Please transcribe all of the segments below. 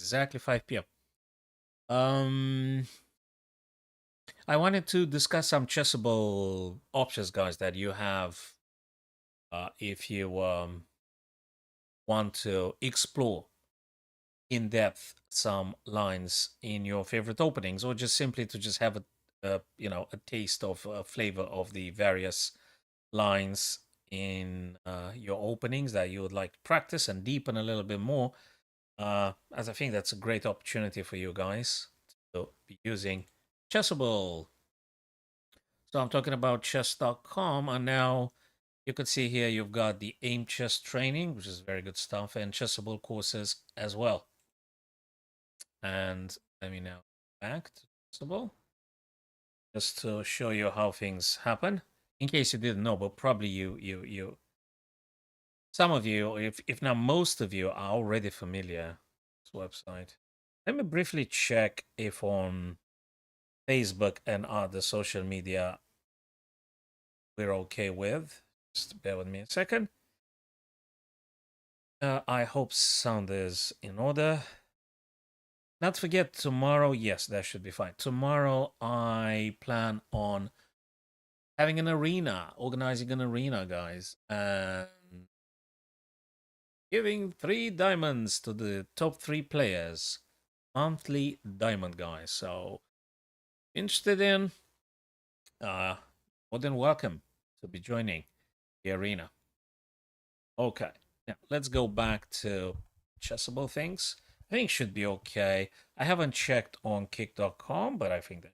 exactly 5 p.m. Um, I wanted to discuss some chessable options, guys, that you have if you want to explore in depth some lines in your favorite openings, or just simply to just have a taste of flavor of the various lines in your openings that you would like to practice and deepen a little bit more. As I think that's a great opportunity for you guys to be using Chessable. So I'm talking about chess.com, and now you can see here you've got the aim chess training, which is very good stuff, and Chessable courses as well. And let me now back to Chessable just to show you how things happen. In case you didn't know, but probably you some of you, if not most of you, are already familiar with this website. Let me briefly check if on Facebook and other social media we're okay with. Just bear with me a second. I hope sound is in order. Not forget tomorrow. Yes, that should be fine. Tomorrow I plan on having an arena, organizing an arena, guys, and giving 3 diamonds to the top 3 players. Monthly diamond, guys. So interested in, more than welcome to be joining the arena. Okay, now let's go back to chessable things. I think should be okay. I haven't checked on kick.com, but I think that.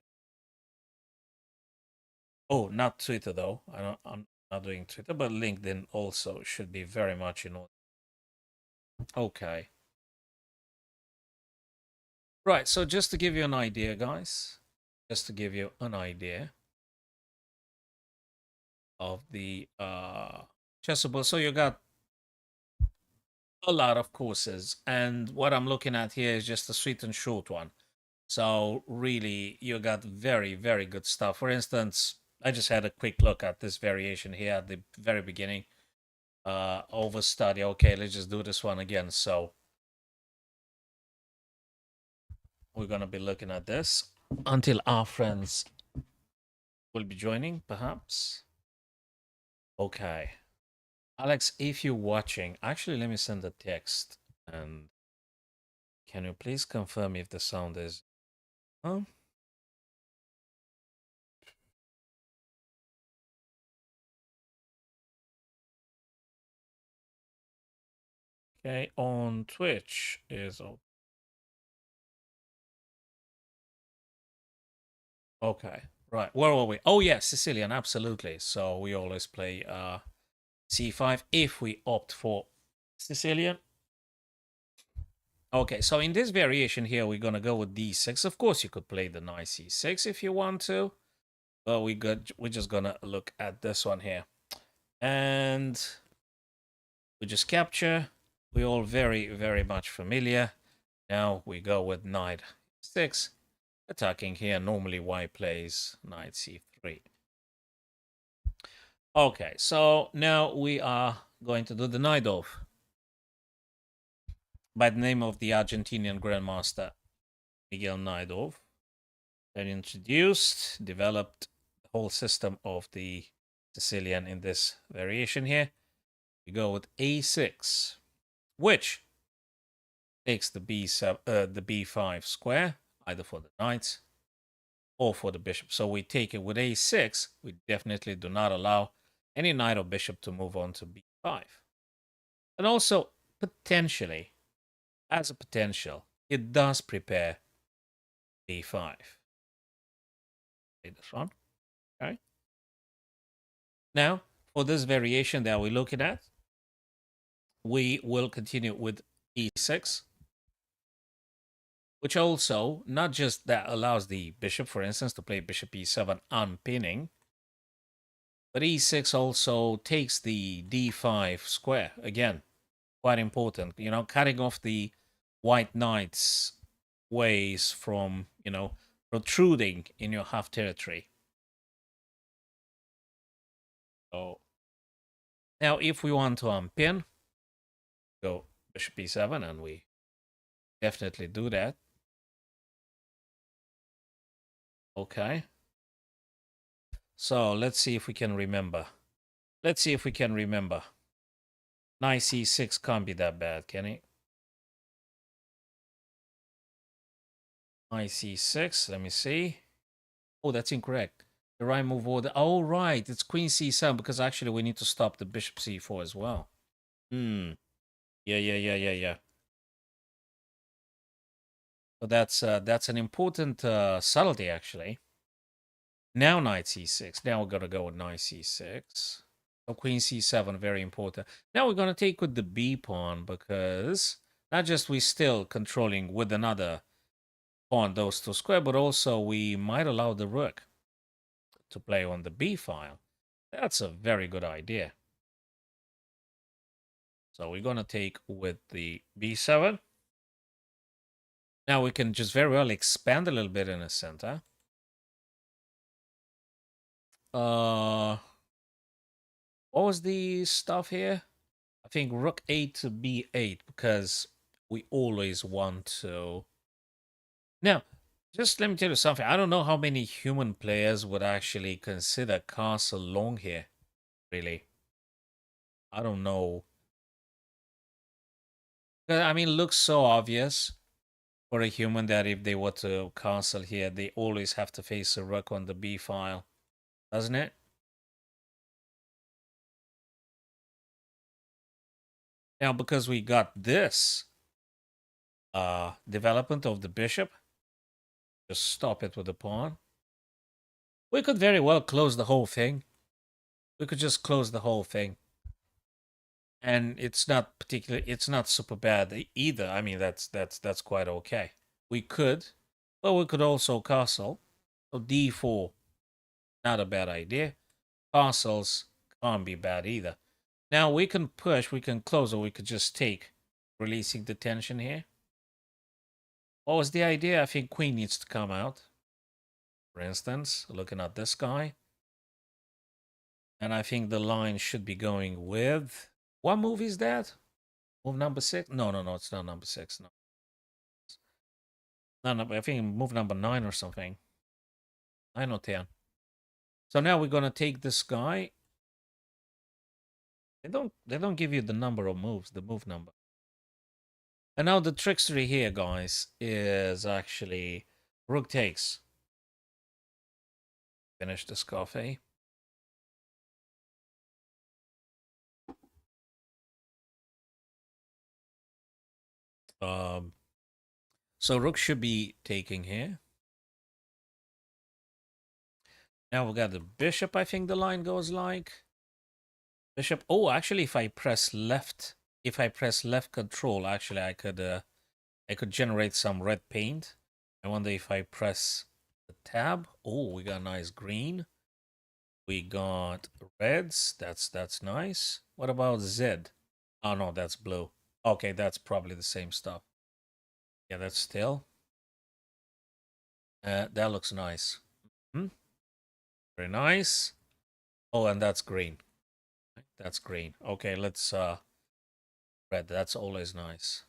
Oh, not Twitter though. I'm not doing Twitter, but LinkedIn also should be very much in order. Okay. Right, so just to give you an idea, guys, just to give you an idea of the chessable. So you got a lot of courses, and what I'm looking at here is just a sweet and short one. So really, you got very, very good stuff. For instance, I just had a quick look at this variation here at the very beginning. Overstudy. Okay, let's just do this one again. So we're gonna be looking at this until our friends will be joining, perhaps. Okay. Alex, if you're watching, actually, let me send a text. And can you please confirm if the sound is... Huh? Okay, on Twitch is... Okay, right. Where were we? Oh, yeah, Sicilian, absolutely. So we always play C5 if we opt for Sicilian. Okay, so in this variation here, we're going to go with D6. Of course, you could play the knight C6 if you want to. But we're just going to look at this one here. And we just capture. We're all very, very much familiar. Now we go with knight 6. Attacking here, normally white plays knight c3. Okay, so now we are going to do the Naidov by the name of the Argentinian Grandmaster Miguel Naidov. That introduced, developed the whole system of the Sicilian in this variation here. We go with a6, which takes the b5 square, either for the knight or for the bishop. So we take it with a6. We definitely do not allow any knight or bishop to move on to b5. And also, potentially, as a potential, it does prepare b5. Okay, this one. Okay. Now, for this variation that we're looking at, we will continue with e6, which also not just that allows the bishop, for instance, to play bishop e7 unpinning, but e6 also takes the d5 square. Again, quite important. You know, cutting off the white knight's ways from, protruding in your half territory. So now if we want to unpin, go bishop e7 and we Definitely do that. Okay. So let's see if we can remember. Let's see if we can remember. Knight c6 can't be that bad, can it? Knight c6, let me see. Oh, that's incorrect. The right move order. Oh, right. It's queen c7 because actually we need to stop the bishop c4 as well. Hmm. Yeah. So that's an important subtlety actually. Now knight c6. Now we're gonna go with knight c6. So queen c7, very important. Now we're gonna take with the b pawn because not just we still controlling with another pawn those two square, but also we might allow the rook to play on the b file. That's a very good idea. So we're gonna take with the b7. Now we can just very well expand a little bit in the center. What was the stuff here? I think rook 8 to b8 because we always want to. Now, just let me tell you something. I don't know how many human players would actually consider castle long here. Really, I don't know. I mean, it looks so obvious for a human that if they were to castle here, they always have to face a rook on the b file, doesn't it? Now, because we got this development of the bishop, just stop it with the pawn. We could very well close the whole thing. We could just close the whole thing. And it's not super bad either. I mean, that's quite okay. We could, but we could also castle. So d4, not a bad idea. Castles can't be bad either. Now we can push, we can close, or we could just take, releasing the tension here. What was the idea? I think queen needs to come out. For instance, looking at this guy. And I think the line should be going with... What move is that? Move number 6? No, it's not number 6. No, I think move number 9 or something. 9 or 10. So now we're going to take this guy. They don't give you the number of moves, the move number. And now the trickstery here, guys, is actually rook takes. Finish this coffee. So rook should be taking here. Now we got the bishop. I think the line goes like bishop. Oh, actually, if I press left control, actually I could generate some red paint. I wonder if I press the tab. Oh, we got nice green. We got reds. That's nice. What about Z? Oh no, that's blue. Okay, that's probably the same stuff. Yeah, that's still. That looks nice. Hmm? Very nice. Oh, and that's green. That's green. Okay, let's red. That's always nice.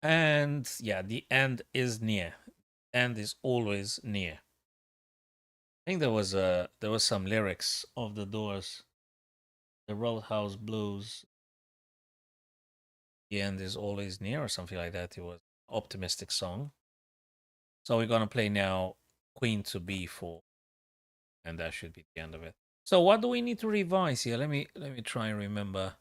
And yeah, the end is near. End is always near. I think there was some lyrics of the Doors. The Roadhouse Blues. The end is always near, or something like that. It was optimistic song. So we're gonna play now Queen to B4, and that should be the end of it. So what do we need to revise here? Let me try and remember.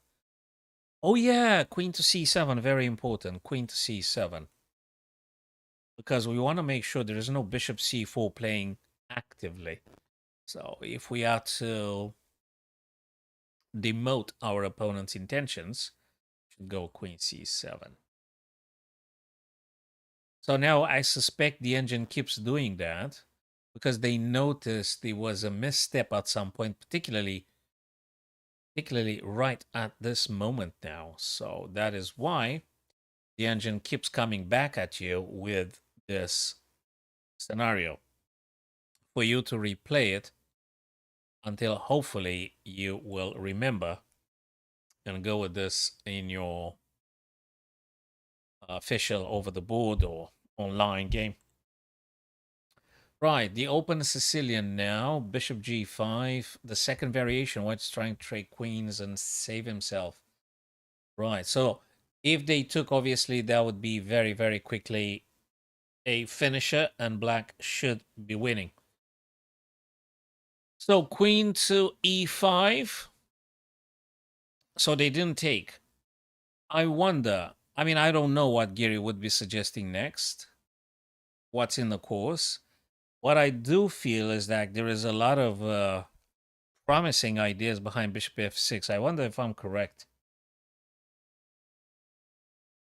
Oh yeah, Queen to C7, very important. Queen to C7. Because we want to make sure there is no Bishop C4 playing actively. So if we are to demote our opponent's intentions, should go Queen C7. So now I suspect the engine keeps doing that because they noticed there was a misstep at some point, particularly right at this moment now. So that is why the engine keeps coming back at you with this scenario for you to replay it until hopefully you will remember and go with this in your official over the board or online game. Right, the open Sicilian now, bishop g5, the second variation, white's trying to trade queens and save himself. Right, so if they took, obviously, that would be very, very quickly a finisher, and black should be winning. So queen to e5. So they didn't take. I wonder, I mean, I don't know what Gary would be suggesting next, what's in the course. What I do feel is that there is a lot of promising ideas behind bishop f6. I wonder if I'm correct.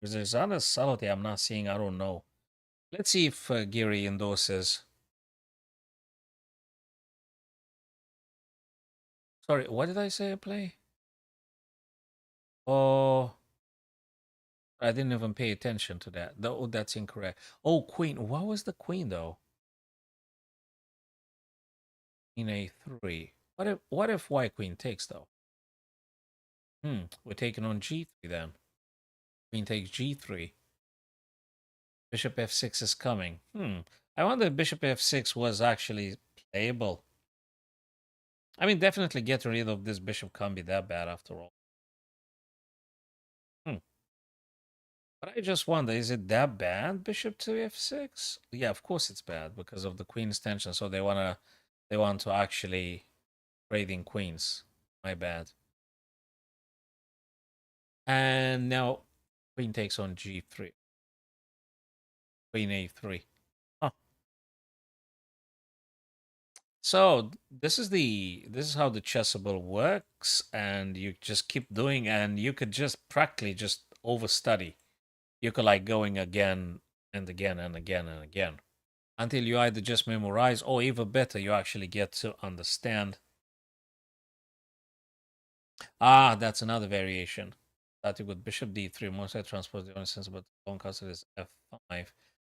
Because there's other subtlety I'm not seeing. I don't know. Let's see if Gary endorses. Sorry, what did I say I play? Oh, I didn't even pay attention to that. Oh, that's incorrect. Oh, queen. What was the queen, though? Queen a3. What if white queen takes, though? We're taking on g3 then. Queen takes g3. Bishop f6 is coming. I wonder if bishop f6 was actually playable. I mean, definitely getting rid of this bishop can't be that bad after all. But I just wonder, is it that bad, bishop to f6? Yeah, of course it's bad because of the queen's tension. So they want to actually trade in queens. My bad. And now queen takes on g3. Queen a3. Huh. So this is how the chessable works, and you just keep doing, and you could just practically just overstudy. You could like going again and again and again and again until you either just memorize, or even better, you actually get to understand. Ah, that's another variation. Starting with bishop d3, most I transpose the only sense about the long castle is f5.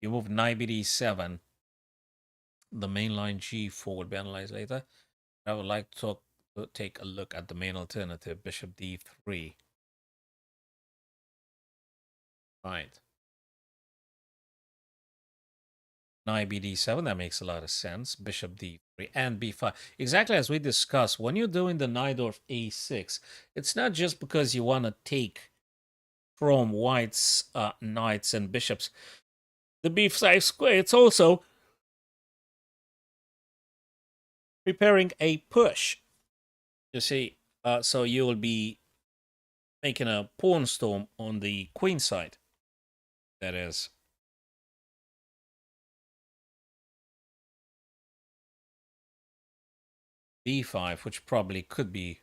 You move knight b7. The main line g4 will be analyzed later. I would like to take a look at the main alternative, bishop d3. Right. Knight bd7, that makes a lot of sense. Bishop d3 and b5. Exactly as we discussed, when you're doing the knight of a6, it's not just because you want to take from white's knights and bishops the b5 square, it's also preparing a push. You see, so you will be making a pawn storm on the queen side. That is. b5, which probably could be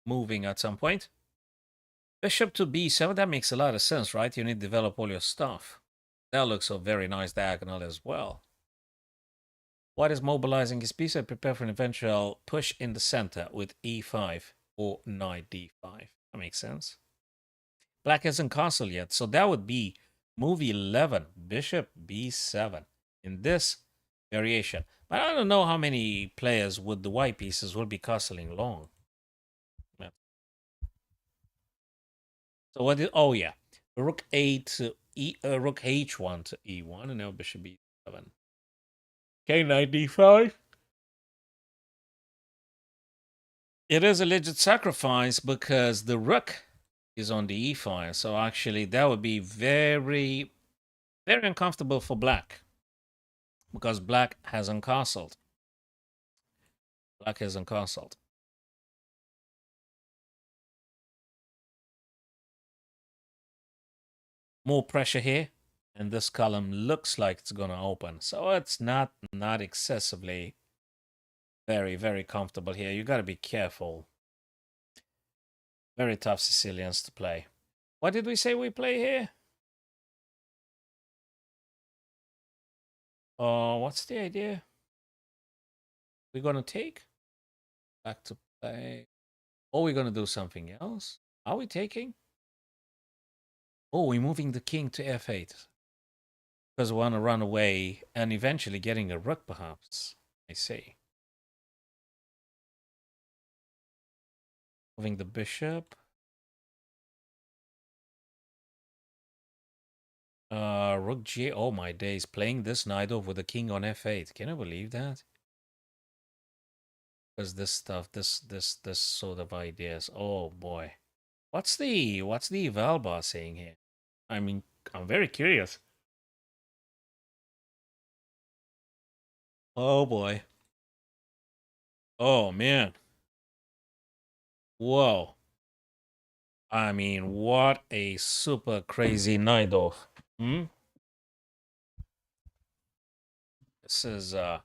moving at some point. Bishop to b7, that makes a lot of sense, right? You need to develop all your stuff. That looks a very nice diagonal as well. White is mobilizing his piece and prepare for an eventual push in the center with e5 or knight d5. That makes sense. Black hasn't castle yet, so that would be move 11, bishop b7 in this variation. But I don't know how many players with the white pieces will be castling long. Yeah. So what did, oh yeah, rook a to rook h1 to e1, and now bishop b7. Okay, knight d5. It is a legit sacrifice because the rook is on the e file. So actually, that would be very, very uncomfortable for black because black hasn't castled. Black hasn't castled. More pressure here, and this column looks like it's gonna open. So it's not excessively very, very comfortable here. You gotta be careful. Very tough Sicilians to play. What did we say we play here? What's the idea? We're gonna take back to play. Or we're gonna do something else? Are we taking? Oh, we're moving the king to f8. Because we want to run away and eventually getting a rook, perhaps. I see. Moving the bishop. Rook G. Oh my days, playing this knight off with the king on f8. Can you believe that? Because this stuff, this sort of ideas. Oh boy, what's the Valbar saying here? I mean, I'm very curious. Oh boy. Oh man. Whoa. I mean, what a super crazy night off. Hmm? This is knight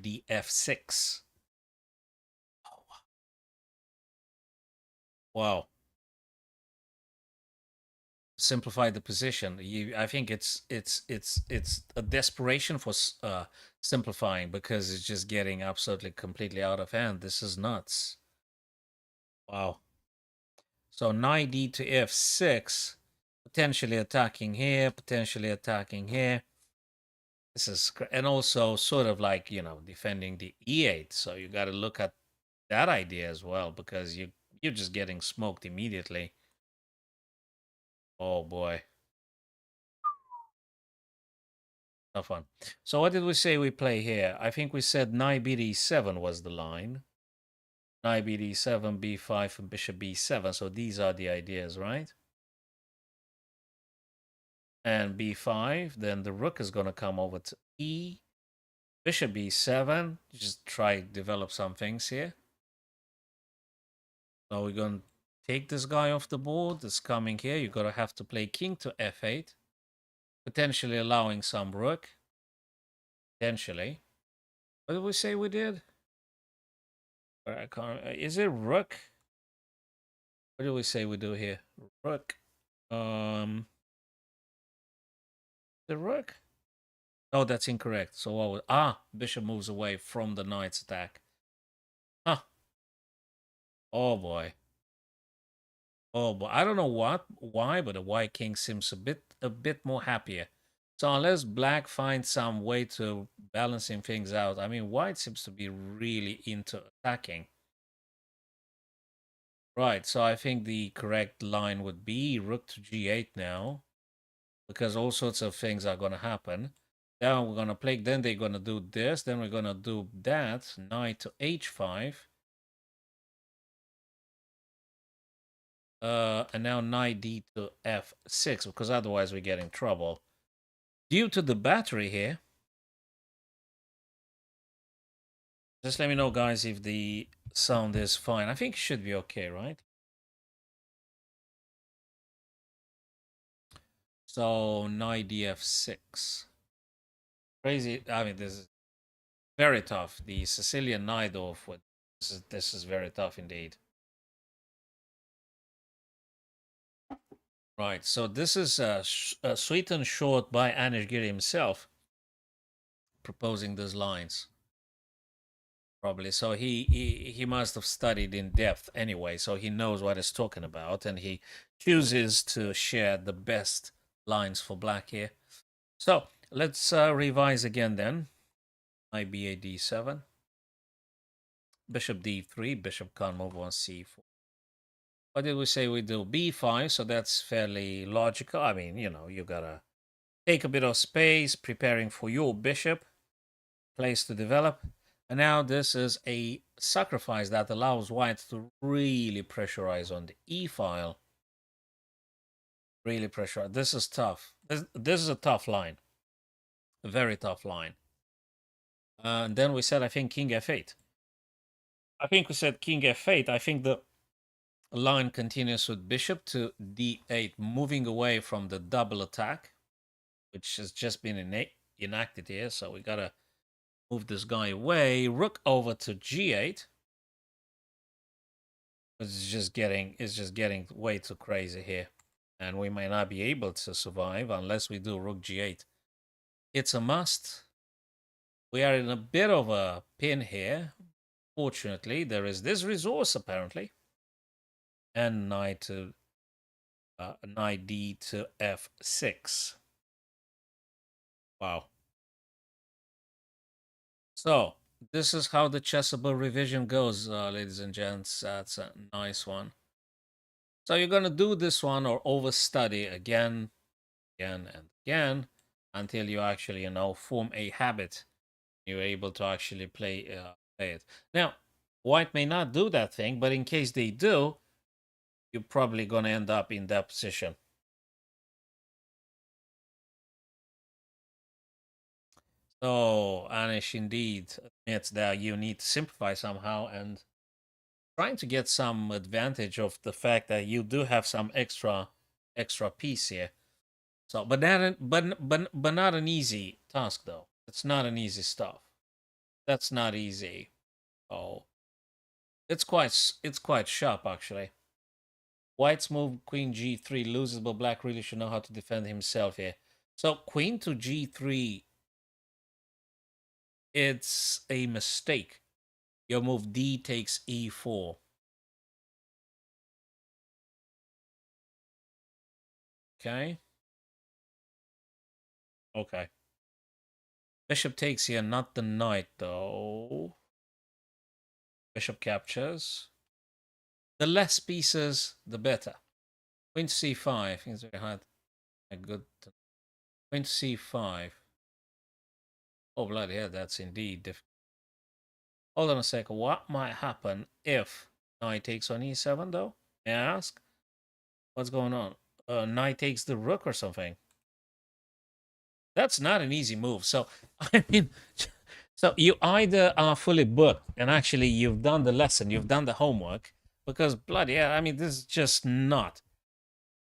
df6. Wow. Simplify the position. I think it's a desperation for simplifying because it's just getting absolutely completely out of hand. This is nuts. Wow. So knight d to f6, potentially attacking here, potentially attacking here. This is and also sort of like defending the e8. So you got to look at that idea as well because you're just getting smoked immediately. Oh boy. Tough one. So what did we say we play here? I think we said knight bd7 was the line. Knight bd7, b5, and bishop b7. So these are the ideas, right? And b5, then the rook is going to come over to e. Bishop b7. Just try develop some things here. So we're going to take this guy off the board. It's coming here. You're going to have to play king to f8. Potentially allowing some rook. Potentially. What did we say we did? I can't, is it rook? What do we say we do here? Rook. Um, the rook? Oh, that's incorrect. So what was, bishop moves away from the knight's attack. Huh. Oh boy. Oh boy. I don't know why, but the white king seems a bit more happier. So unless black finds some way to balancing things out, I mean, white seems to be really into attacking. Right. So I think the correct line would be rook to g8 now, because all sorts of things are going to happen. Then we're going to play, then they're going to do this, then we're going to do that, knight to h5. And now knight d to f6, because otherwise we get in trouble. Due to the battery here, just let me know, guys, if the sound is fine. I think it should be okay, right? So knight df6. Crazy. I mean, this is very tough. The Sicilian knight off. This is very tough indeed. Right. So this is sweet and short by Anish Giri himself, proposing these lines. Probably. So he must have studied in depth anyway, so he knows what he's talking about, and he chooses to share the best lines for black here. So let's revise again then. Knight b8 d7, bishop d3, bishop can't move on c4. What did we say we do? b5, so that's fairly logical. I mean, you gotta take a bit of space, preparing for your bishop, place to develop. And now this is a sacrifice that allows white to really pressurize on the e file. Really pressurize. This is tough. This is a tough line. A very tough line. And then we said, I think, king f8. I think we said king f8. I think the line continues with bishop to d8, moving away from the double attack, which has just been enacted here. So we got to move this guy away. Rook over to g8. It's just getting way too crazy here, and we may not be able to survive unless we do rook g8. It's a must. We are in a bit of a pin here. Fortunately, there is this resource apparently, and knight d to f6. Wow. So this is how the chessable revision goes, ladies and gents. That's a nice one. So you're gonna do this one or overstudy again, again, and again until you actually, form a habit. You're able to actually play it. Now, white may not do that thing, but in case they do, you're probably gonna end up in that position. So Anish indeed admits that you need to simplify somehow and trying to get some advantage of the fact that you do have some extra piece here. So, but not an easy task though. It's not an easy stuff. That's not easy. Oh, it's quite sharp actually. White's move Queen G3 loses, but Black really should know how to defend himself here. So Queen to G3, it's a mistake. Your move D takes E4. Okay. Okay. Bishop takes here, not the knight though. Bishop captures. The less pieces, the better. Queen to C5. It's very hard. A good. Queen to C5. Oh bloody hell, that's indeed difficult. Hold on a second. What might happen if knight takes on E7 though? May I ask? What's going on? Knight takes the rook or something. That's not an easy move. So I mean, so you either are fully booked and actually you've done the lesson, you've done the homework, because bloody hell, I mean, this is just not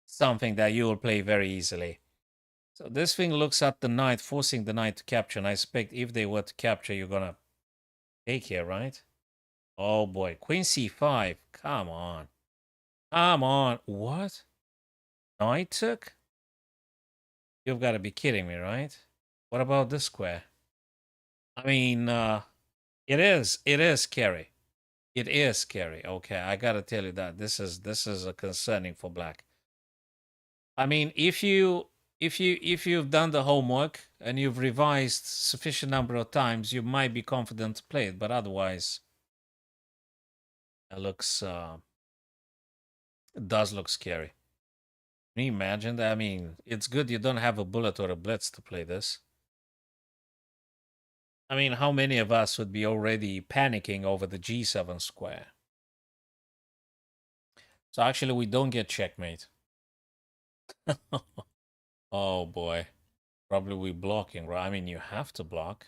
something that you will play very easily. So this thing looks at the knight, forcing the knight to capture, and I expect if they were to capture, you're gonna take here, right? Oh boy, Queen C5. Come on. Come on. What? Knight took? You've got to be kidding me, right? What about this square? I mean, it is scary. It is scary. Okay, I gotta tell you that this is a concerning for black. I mean, if you've done the homework and you've revised sufficient number of times, you might be confident to play it. But otherwise, it does look scary. Can you imagine that? I mean, it's good you don't have a bullet or a blitz to play this. I mean, how many of us would be already panicking over the G7 square? So actually, we don't get checkmate. Oh boy. Probably we blocking, right? I mean, you have to block.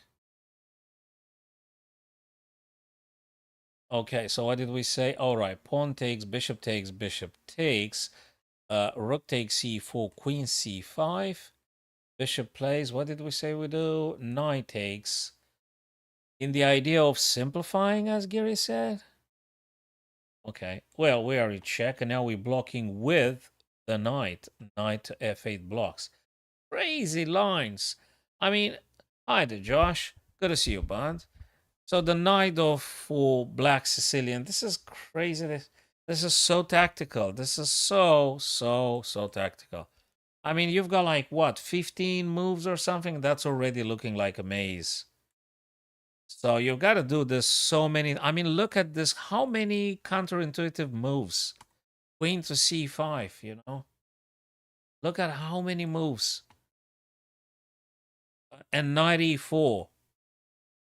Okay, so what did we say? All right, pawn takes, bishop takes, bishop takes. Rook takes c4, queen c5. Bishop plays. What did we say we do? Knight takes. In the idea of simplifying, as Gary said. Okay, well, we already check, and now we're blocking with the knight. Knight to f8 blocks. Crazy lines. I mean, hi there, Josh. Good to see you, bud. So the knight of for Black Sicilian. This is crazy. This is so tactical. This is so tactical. I mean, you've got like what, 15 moves or something? That's already looking like a maze. So you've got to do this so many. I mean, look at this. How many counterintuitive moves? Queen to c5, Look at how many moves. And knight e4.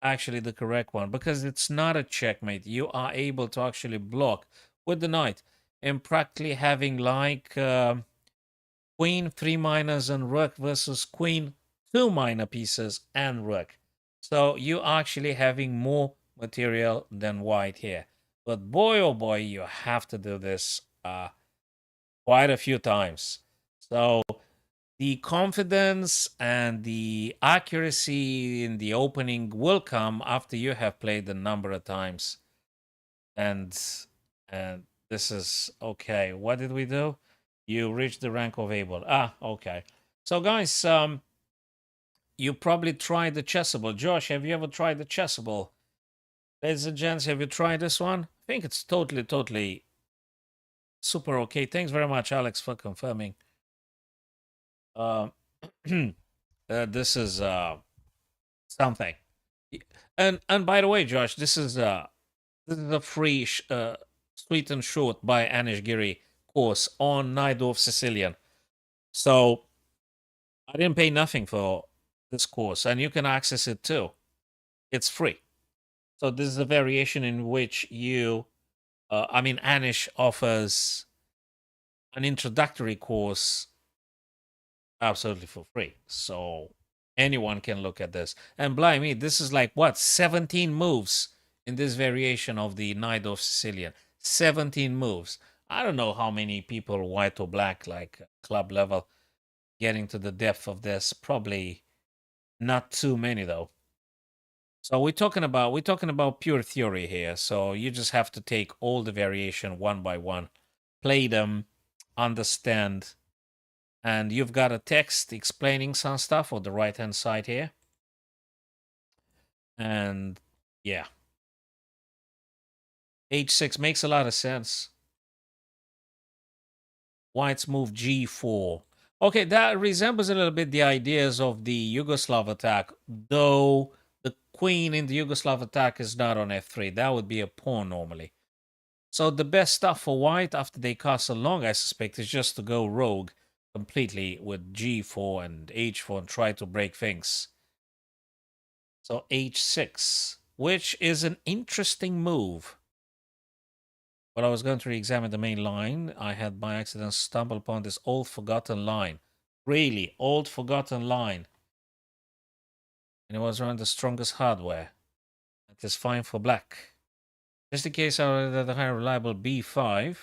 Actually the correct one because it's not a checkmate. You are able to actually block with the knight and practically having like queen 3 minors and rook versus queen 2 minor pieces and rook. So you are actually having more material than white here. But boy, oh boy, you have to do this quite a few times. So the confidence and the accuracy in the opening will come after you have played a number of times. And this is okay. What did we do? You reached the rank of able. Ah, okay. So guys, you probably tried the chessable. Josh, have you ever tried the chessable? Ladies and gents, have you tried this one? I think it's totally super okay. Thanks very much, Alex, for confirming. Uh, this is something. And by the way, Josh, this is a free sweet and short by Anish Giri course on Najdorf Sicilian. So I didn't pay nothing for this course, and you can access it too. It's free. So this is a variation in which Anish offers an introductory course absolutely for free. So anyone can look at this. And blimey, this is like what, 17 moves in this variation of the Knight of Sicilian. 17 moves. I don't know how many people, white or black, like club level, getting to the depth of this. Probably not too many though. So we're talking about pure theory here. So you just have to take all the variation one by one, play them, understand, and you've got a text explaining some stuff on the right hand side here. And yeah, h6 makes a lot of sense. White's move g4. Okay, that resembles a little bit the ideas of the Yugoslav attack, though the queen in the Yugoslav attack is not on f3. That would be a pawn normally. So the best stuff for white after they castle long, I suspect, is just to go rogue completely with g4 and h4 and try to break things. So h6, which is an interesting move. When I was going to re-examine the main line, I had by accident stumbled upon this old forgotten line. Really, old forgotten line. And it was around the strongest hardware. That is fine for black. Just in case I had the higher reliable b5.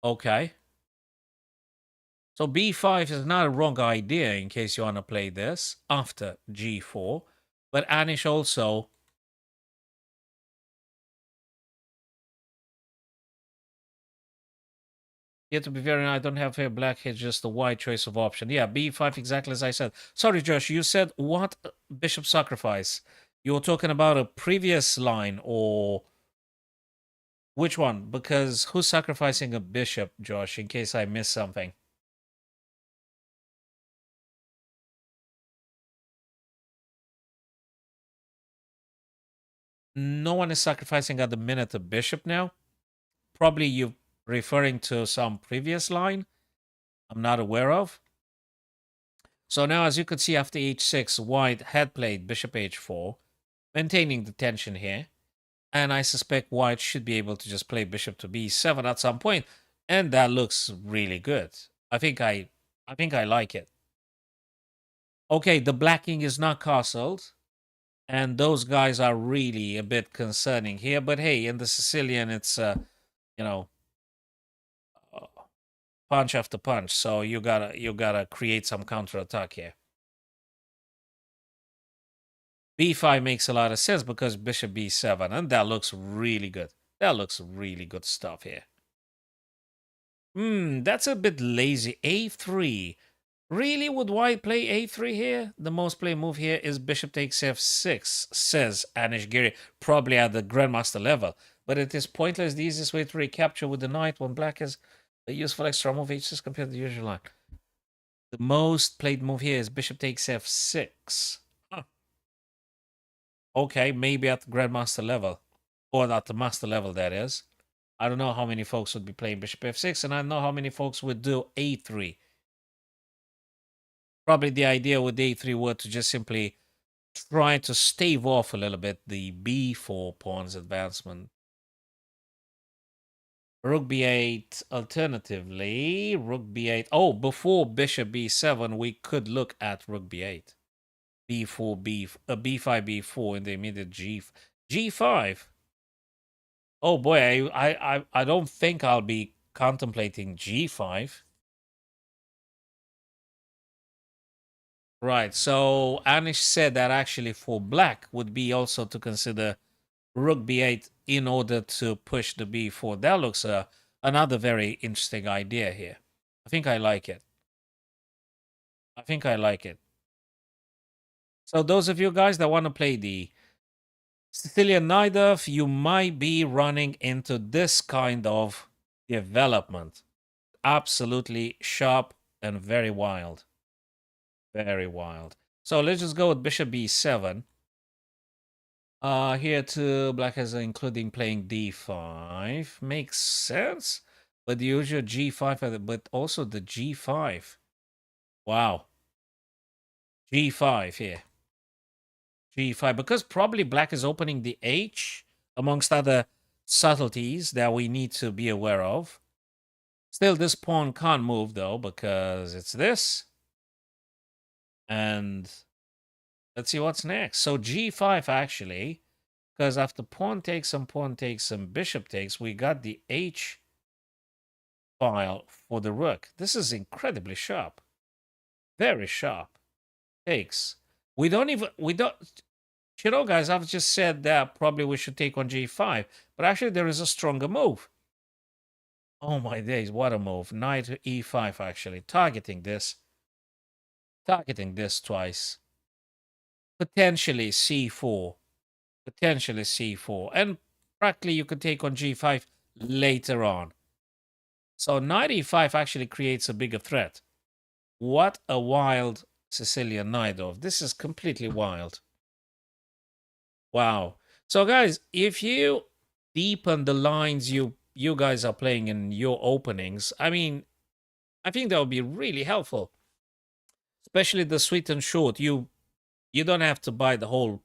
Okay. So b5 is not a wrong idea in case you want to play this after g4. But Anish also... You have to be very... I don't have here black, it's just a white choice of option. Yeah, b5 exactly as I said. Sorry, Josh, you said what? Bishop sacrifice. You were talking about a previous line or... Which one? Because who's sacrificing a bishop, Josh, in case I missed something? No one is sacrificing at the minute a bishop now. Probably you referring to some previous line I'm not aware of. So now, as you can see, after h6, white had played bishop h4, maintaining the tension here. And I suspect white should be able to just play bishop to b7 at some point, and that looks really good. I think I like it. Okay, the blacking is not castled, and those guys are really a bit concerning here. But hey, in the Sicilian, it's you know, uh, punch after punch. So you gotta create some counterattack here. b5 makes a lot of sense because bishop b7, and that looks really good. That looks really good stuff here. That's a bit lazy. a3. Really, would white play a3 here? The most played move here is bishop takes f6, says Anish Giri, probably at the grandmaster level. But it is pointless. The easiest way to recapture with the knight when black has a useful extra move h6 compared to the usual line. The most played move here is bishop takes f6. Huh. Okay, maybe at the grandmaster level. Or at the master level, that is. I don't know how many folks would be playing bishop f6, and I don't know how many folks would do a3. Probably the idea with a3 were to just simply try to stave off a little bit the b4 pawn's advancement. Rook b8, alternatively, rook b8. Oh, before bishop b7, we could look at rook b8. b4, b5, b4 in the immediate g5. Oh boy, I don't think I'll be contemplating g5. Right, so Anish said that actually for black would be also to consider rook b8 in order to push the b4. That looks another very interesting idea here. I think I like it. I think I like it. So those of you guys that want to play the Sicilian Najdorf, you might be running into this kind of development. Absolutely sharp and very wild. Very wild. So let's just go with bishop b7. Here too, black has including playing d5. Makes sense. But the usual g5, but also the g5. Wow. g5 here. g5. Because probably black is opening the h, amongst other subtleties that we need to be aware of. Still, this pawn can't move, though, because it's this. And let's see what's next. So g5, actually, because after pawn takes some, bishop takes, we got the h file for the rook. This is incredibly sharp. Very sharp. Takes. We don't, you know, guys, I've just said that probably we should take on g5, but actually there is a stronger move. Oh my days, what a move. Knight to e5, actually. Targeting this twice. Potentially c4. Potentially c4. And practically you could take on g5 later on. So knight e5 actually creates a bigger threat. What a wild Sicilian Naidov. This is completely wild. Wow. So guys, if you deepen the lines you guys are playing in your openings, I mean, I think that would be really helpful. Especially the sweet and short. You don't have to buy the whole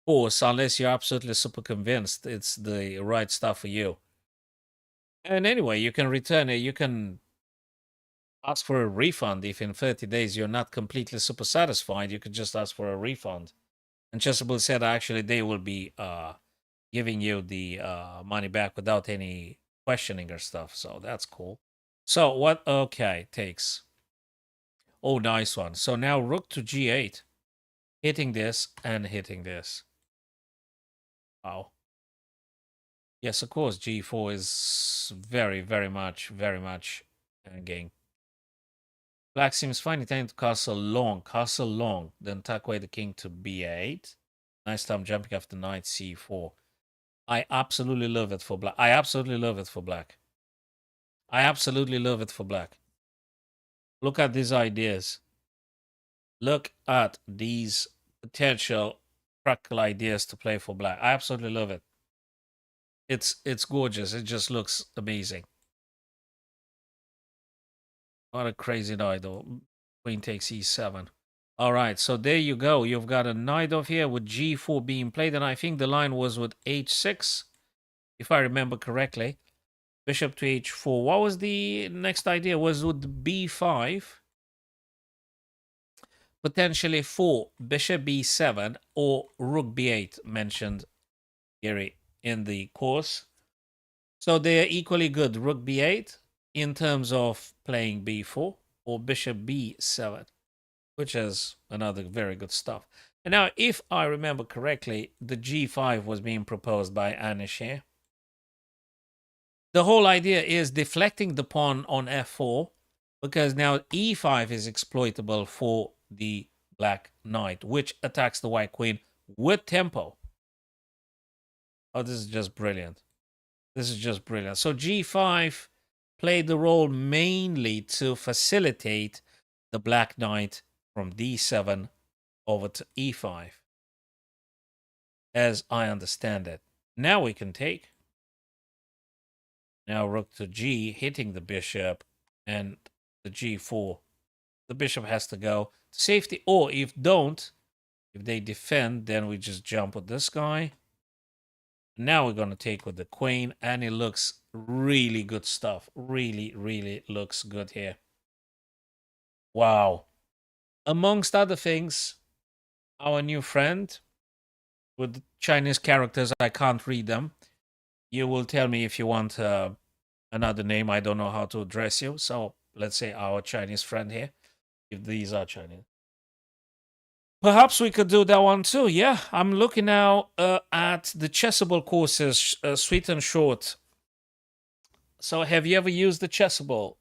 course unless you're absolutely super convinced it's the right stuff for you. And anyway, you can return it. You can ask for a refund if in 30 days you're not completely super satisfied. You could just ask for a refund. And Chessable said actually they will be giving you the money back without any questioning or stuff. So that's cool. So what? Okay, takes. Oh, nice one. So now rook to g8, hitting this and hitting this. Wow. Yes, of course, g4 is very, very much game. Black seems fine. Intending to castle long, then tuck away the king to b8. Nice time jumping after knight c4. I absolutely love it for black. I absolutely love it for black. I absolutely love it for black. Look at these ideas. Look at these potential practical ideas to play for black. I absolutely love it. It's gorgeous. It just looks amazing. What a crazy knight though. Queen takes e7. All right, so there you go. You've got a knight off here with g4 being played, and I think the line was with h6, if I remember correctly. Bishop to h4. What was the next idea? Was with b5. Potentially for bishop b7 or rook b8 mentioned Gary in the course. So they're equally good, rook b8 in terms of playing b4 or bishop b7, which is another very good stuff. And now, if I remember correctly, the g5 was being proposed by Anish here. The whole idea is deflecting the pawn on f4 because now e5 is exploitable for the black knight, which attacks the white queen with tempo. Oh, this is just brilliant. This is just brilliant. So g5 played the role mainly to facilitate the black knight from d7 over to e5, as I understand it. Now we can take. Now rook to g, hitting the bishop, and the g4. The bishop has to go to safety, or if they defend, then we just jump with this guy. Now we're going to take with the queen, and it looks really good stuff. Really, really looks good here. Wow. Amongst other things, our new friend with Chinese characters, I can't read them. You will tell me if you want another name. I don't know how to address you. So let's say our Chinese friend here, if these are Chinese. Perhaps we could do that one too. Yeah, I'm looking now at the Chessable courses, sweet and short. So have you ever used the Chessable?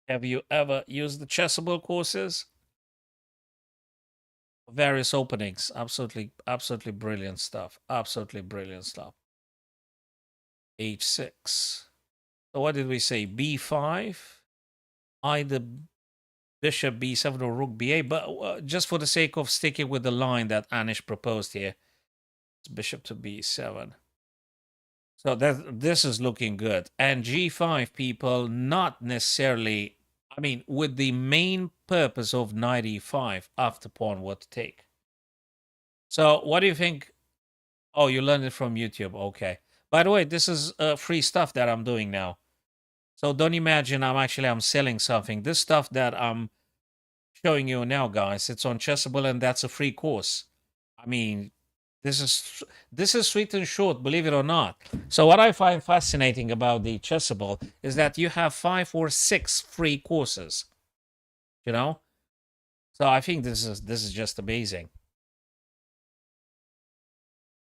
Have you ever used the Chessable courses? Various openings. Absolutely, absolutely brilliant stuff. Absolutely brilliant stuff. H6. So what did we say? B5. Either bishop b7 or rook b8, but just for the sake of sticking with the line that Anish proposed here, it's bishop to b7. So this is looking good. And g5, people, not necessarily, I mean, with the main purpose of knight e5 after pawn what to take. So what do you think? Oh, you learned it from YouTube. Okay. By the way, this is free stuff that I'm doing now. So don't imagine I'm selling something. This stuff that I'm showing you now, guys, it's on Chessable, and that's a free course. I mean, this is sweet and short, believe it or not. So what I find fascinating about the Chessable is that you have 5 or 6 free courses. You know, so I think this is just amazing.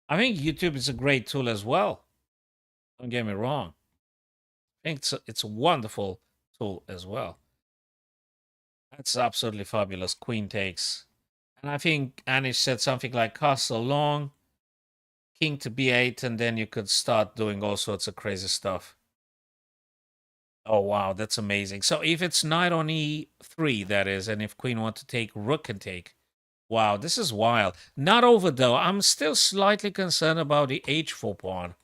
I think YouTube is a great tool as well. Don't get me wrong. I think it's a wonderful tool as well. That's absolutely fabulous. Queen takes. And I think Anish said something like castle long, king to b8, and then you could start doing all sorts of crazy stuff. Oh, wow, that's amazing. So if it's knight on e3, that is, and if queen want to take, rook can take. Wow, this is wild. Not over, though. I'm still slightly concerned about the h4 pawn.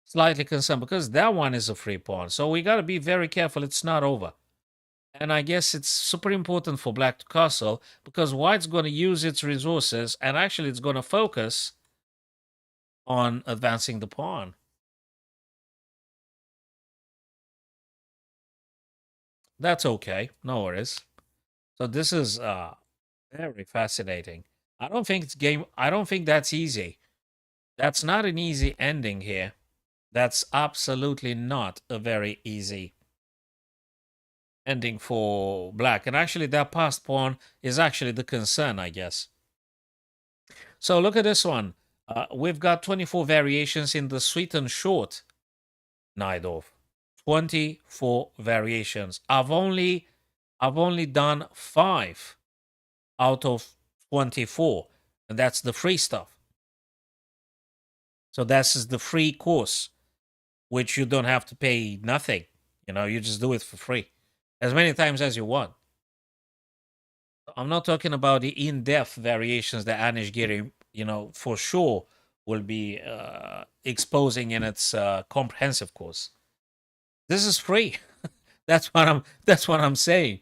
Slightly concerned, because that one is a free pawn. So we got to be very careful. It's not over. And I guess it's super important for black to castle, because white's going to use its resources, and actually it's going to focus on advancing the pawn. That's okay. No worries. So this is very fascinating. I don't think that's easy. That's not an easy ending here. That's absolutely not a very easy ending for black. And actually that passed pawn is actually the concern, I guess. So look at this one. We've got 24 variations in the sweet and short Najdorf. 24 variations. I've only done 5 out of 24, and that's the free stuff. So that's the free course, which you don't have to pay nothing. You know, you just do it for free as many times as you want. I'm not talking about the in-depth variations that Anish Giri, you know, for sure will be exposing in its comprehensive course. This is free. That's what I'm saying.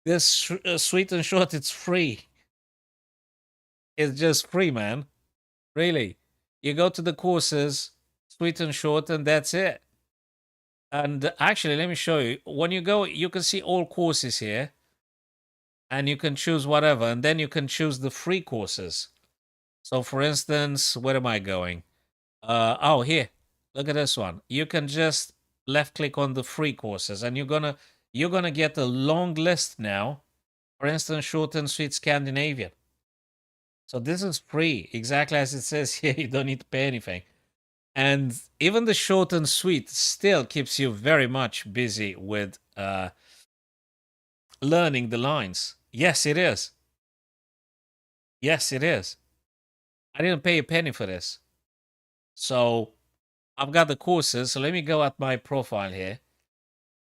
This sweet and short, it's free. It's just free, man. Really. You go to the courses, sweet and short, and that's it. And actually, let me show you. When you go, you can see all courses here, and you can choose whatever, and then you can choose the free courses. So, for instance, where am I going? Oh, here. Look at this one. You can just left click on the free courses, and you're gonna get a long list now. For instance, short and sweet Scandinavian. So this is free, exactly as it says here. You don't need to pay anything. And even the short and sweet still keeps you very much busy with learning the lines. Yes, it is. Yes, it is. I didn't pay a penny for this. So I've got the courses. So let me go at my profile here.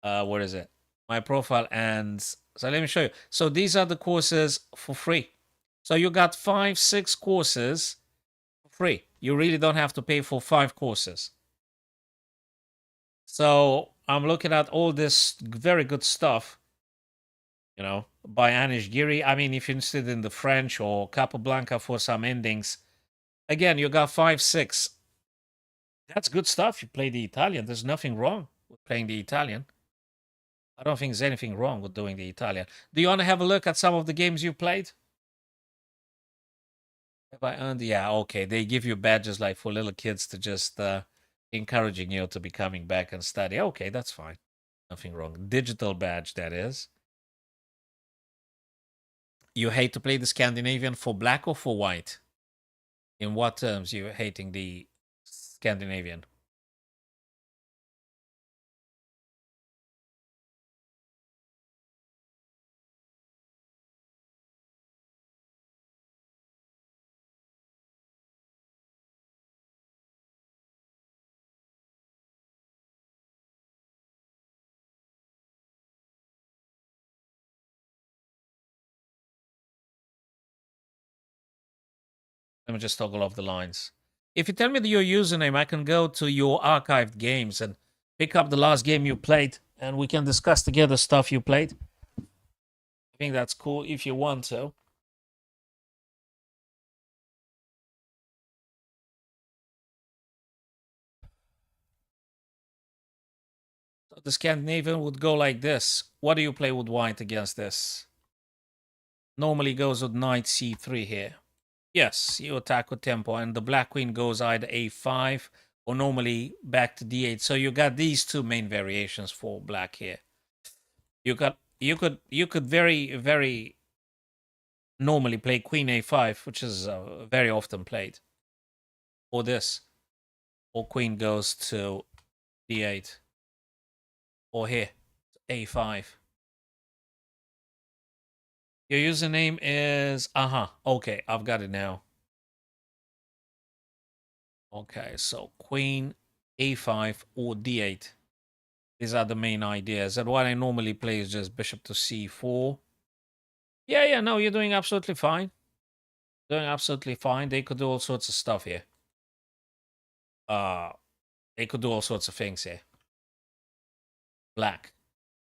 What is it? My profile. And so let me show you. So these are the courses for free. So you got 5, 6 courses for free. You really don't have to pay for 5 courses. So I'm looking at all this very good stuff, you know, by Anish Giri. I mean, if you're interested in the French or Capablanca for some endings, again, you got 5, 6. That's good stuff. You play the Italian. There's nothing wrong with playing the Italian. I don't think there's anything wrong with doing the Italian. Do you want to have a look at some of the games you played? Have I earned? Yeah, okay. They give you badges like for little kids to just encouraging you to be coming back and study. Okay, that's fine. Nothing wrong. Digital badge, that is. You hate to play the Scandinavian for black or for white? In what terms you hating the Scandinavian? Let me just toggle off the lines. If you tell me your username, I can go to your archived games and pick up the last game you played, and we can discuss together stuff you played. I think that's cool if you want to. So the Scandinavian would go like this. What do you play with white against this? Normally goes with knight c3 here. Yes, you attack with tempo, and the black queen goes either a5 or normally back to d8. So you got these two main variations for black here. You could very normally play queen a5, which is very often played, or this, or queen goes to d8, or here a5. Your username is okay, I've got it now. Okay, so queen a5 or d8. These are the main ideas. And what I normally play is just bishop to c4. Yeah, no, you're doing absolutely fine. Doing absolutely fine. They could do all sorts of stuff here. They could do all sorts of things here. Black.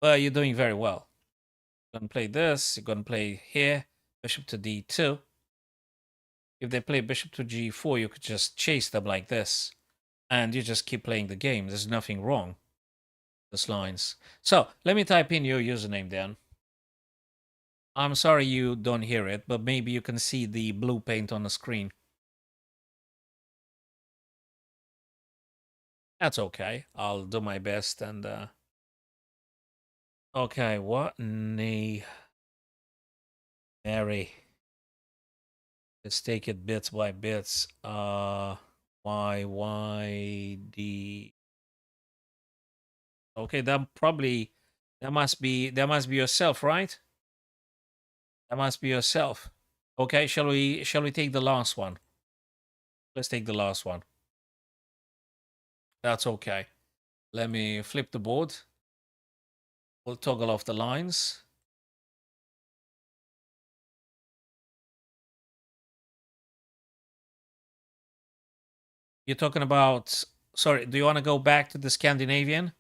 Well, you're doing very well. You're gonna play this. You're gonna play here. Bishop to d2. If they play bishop to g4, you could just chase them like this. And you just keep playing the game. There's nothing wrong. Those lines. So, let me type in your username then. I'm sorry you don't hear it, but maybe you can see the blue paint on the screen. That's okay. I'll do my best and okay, what Mary. Let's take it bits by bits. Y, okay, that must be yourself, right? That must be yourself. Okay, shall we take the last one? Let's take the last one. That's okay. Let me flip the board. We'll toggle off the lines. You're talking about, sorry, do you want to go back to the Scandinavian?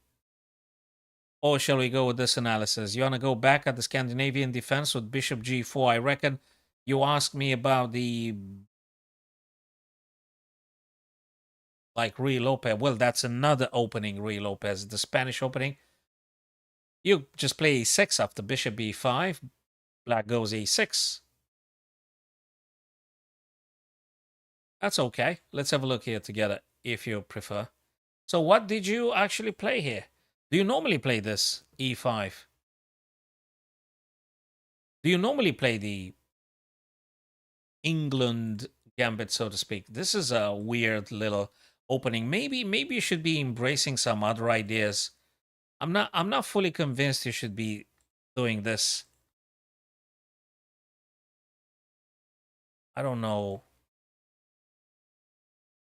Or shall we go with this analysis? You want to go back at the Scandinavian defense with bishop g4? I reckon you asked me about the, like, Ruy Lopez. Well, that's another opening, Ruy Lopez, the Spanish opening. You just play a6 after bishop b5. Black goes a6. That's okay. Let's have a look here together, if you prefer. So what did you actually play here? Do you normally play this e5? Do you normally play the England gambit, so to speak? This is a weird little opening. Maybe you should be embracing some other ideas. I'm not fully convinced you should be doing this. I don't know.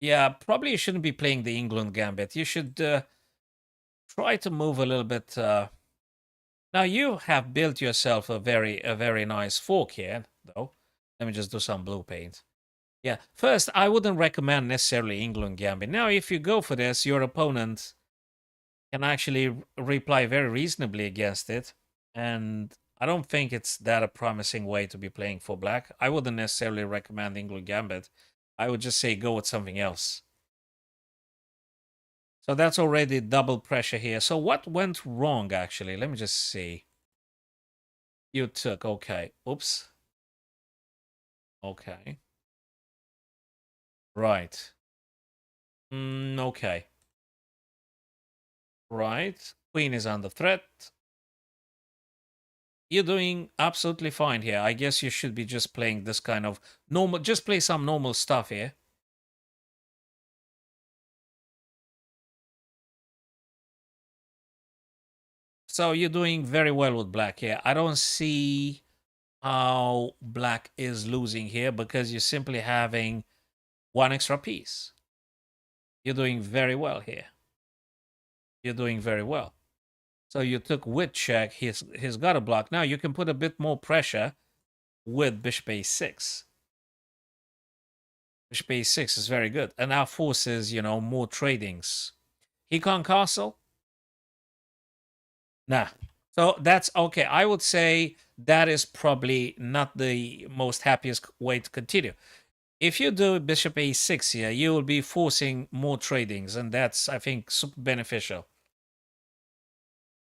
Yeah, probably you shouldn't be playing the England gambit. You should try to move a little bit. Now you have built yourself a very nice fork here, though. Let me just do some blue paint. Yeah, first, I wouldn't recommend necessarily England gambit. Now, if you go for this, your opponent can actually reply very reasonably against it. And I don't think it's that a promising way to be playing for black. I wouldn't necessarily recommend England gambit. I would just say go with something else. So that's already double pressure here. So what went wrong, actually? Let me just see. You took, okay. Oops. Okay. Right. Okay. Right. Queen is under threat. You're doing absolutely fine here. I guess you should be just playing this kind of normal, just play some normal stuff here. So you're doing very well with black here. I don't see how black is losing here because you're simply having one extra piece. You're doing very well here. You're doing very well. So you took with check. He's got a block. Now you can put a bit more pressure with bishop a6. Bishop a6 is very good. And now forces, more tradings. He can't castle? Nah. So that's okay. I would say that is probably not the most happiest way to continue. If you do bishop a6 here, you will be forcing more tradings, and that's, I think, super beneficial.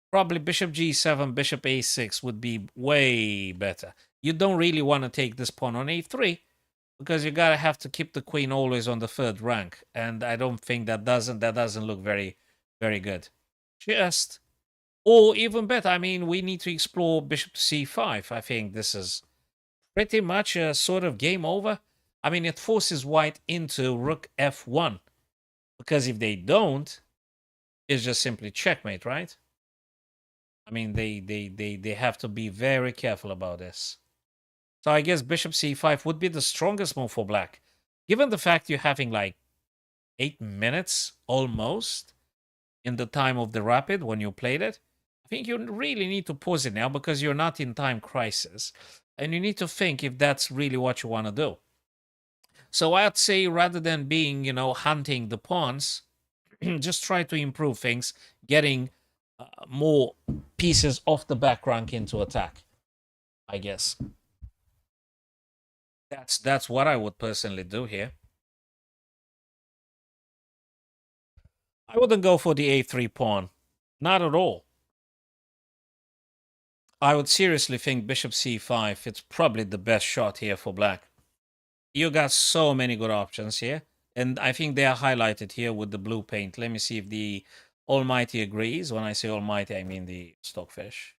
Probably bishop g7, bishop a6 would be way better. You don't really want to take this pawn on a3 because you gotta have to keep the queen always on the third rank, and I don't think that doesn't look very, very good. Just or even better, I mean, we need to explore bishop to c5. I think this is pretty much a sort of game over. I mean, it forces white into rook f1 because if they don't, it's just simply checkmate, right? I mean, they have to be very careful about this. So I guess bishop c5 would be the strongest move for black. Given the fact you're having like 8 minutes almost in the time of the rapid when you played it, I think you really need to pause it now because you're not in time crisis. And you need to think if that's really what you want to do. So I'd say rather than being, hunting the pawns, just try to improve things, getting more pieces off the back rank into attack, I guess. That's what I would personally do here. I wouldn't go for the a3 pawn. Not at all. I would seriously think bishop c5. It's probably the best shot here for black. You got so many good options here. And I think they are highlighted here with the blue paint. Let me see if the Almighty agrees. When I say Almighty, I mean the Stockfish.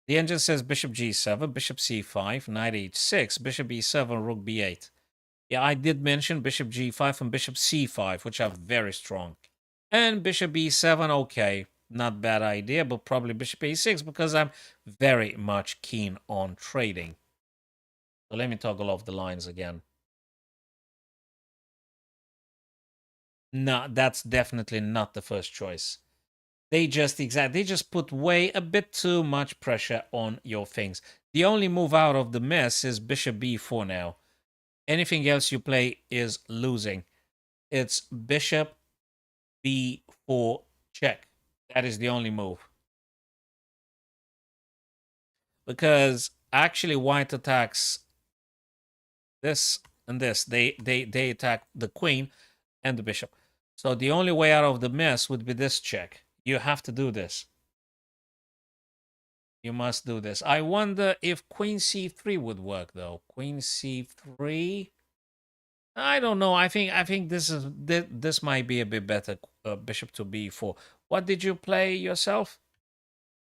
The engine says bishop g7, bishop c5, knight h6, bishop e7, rook b8. Yeah, I did mention bishop g5 and bishop c5, which are very strong. And bishop e7, okay, not bad idea, but probably bishop a6 because I'm very much keen on trading. So let me toggle off the lines again. No, that's definitely not the first choice. They just put way a bit too much pressure on your things. The only move out of the mess is bishop b4 now. Anything else you play is losing. It's bishop b4 check. That is the only move. Because actually white attacks this and this. They attack the queen and the bishop. So the only way out of the mess would be this check. You have to do this. You must do this. I wonder if queen c3 would work though. Queen c3. I don't know. I think this might be a bit better. Bishop to b4. What did you play yourself?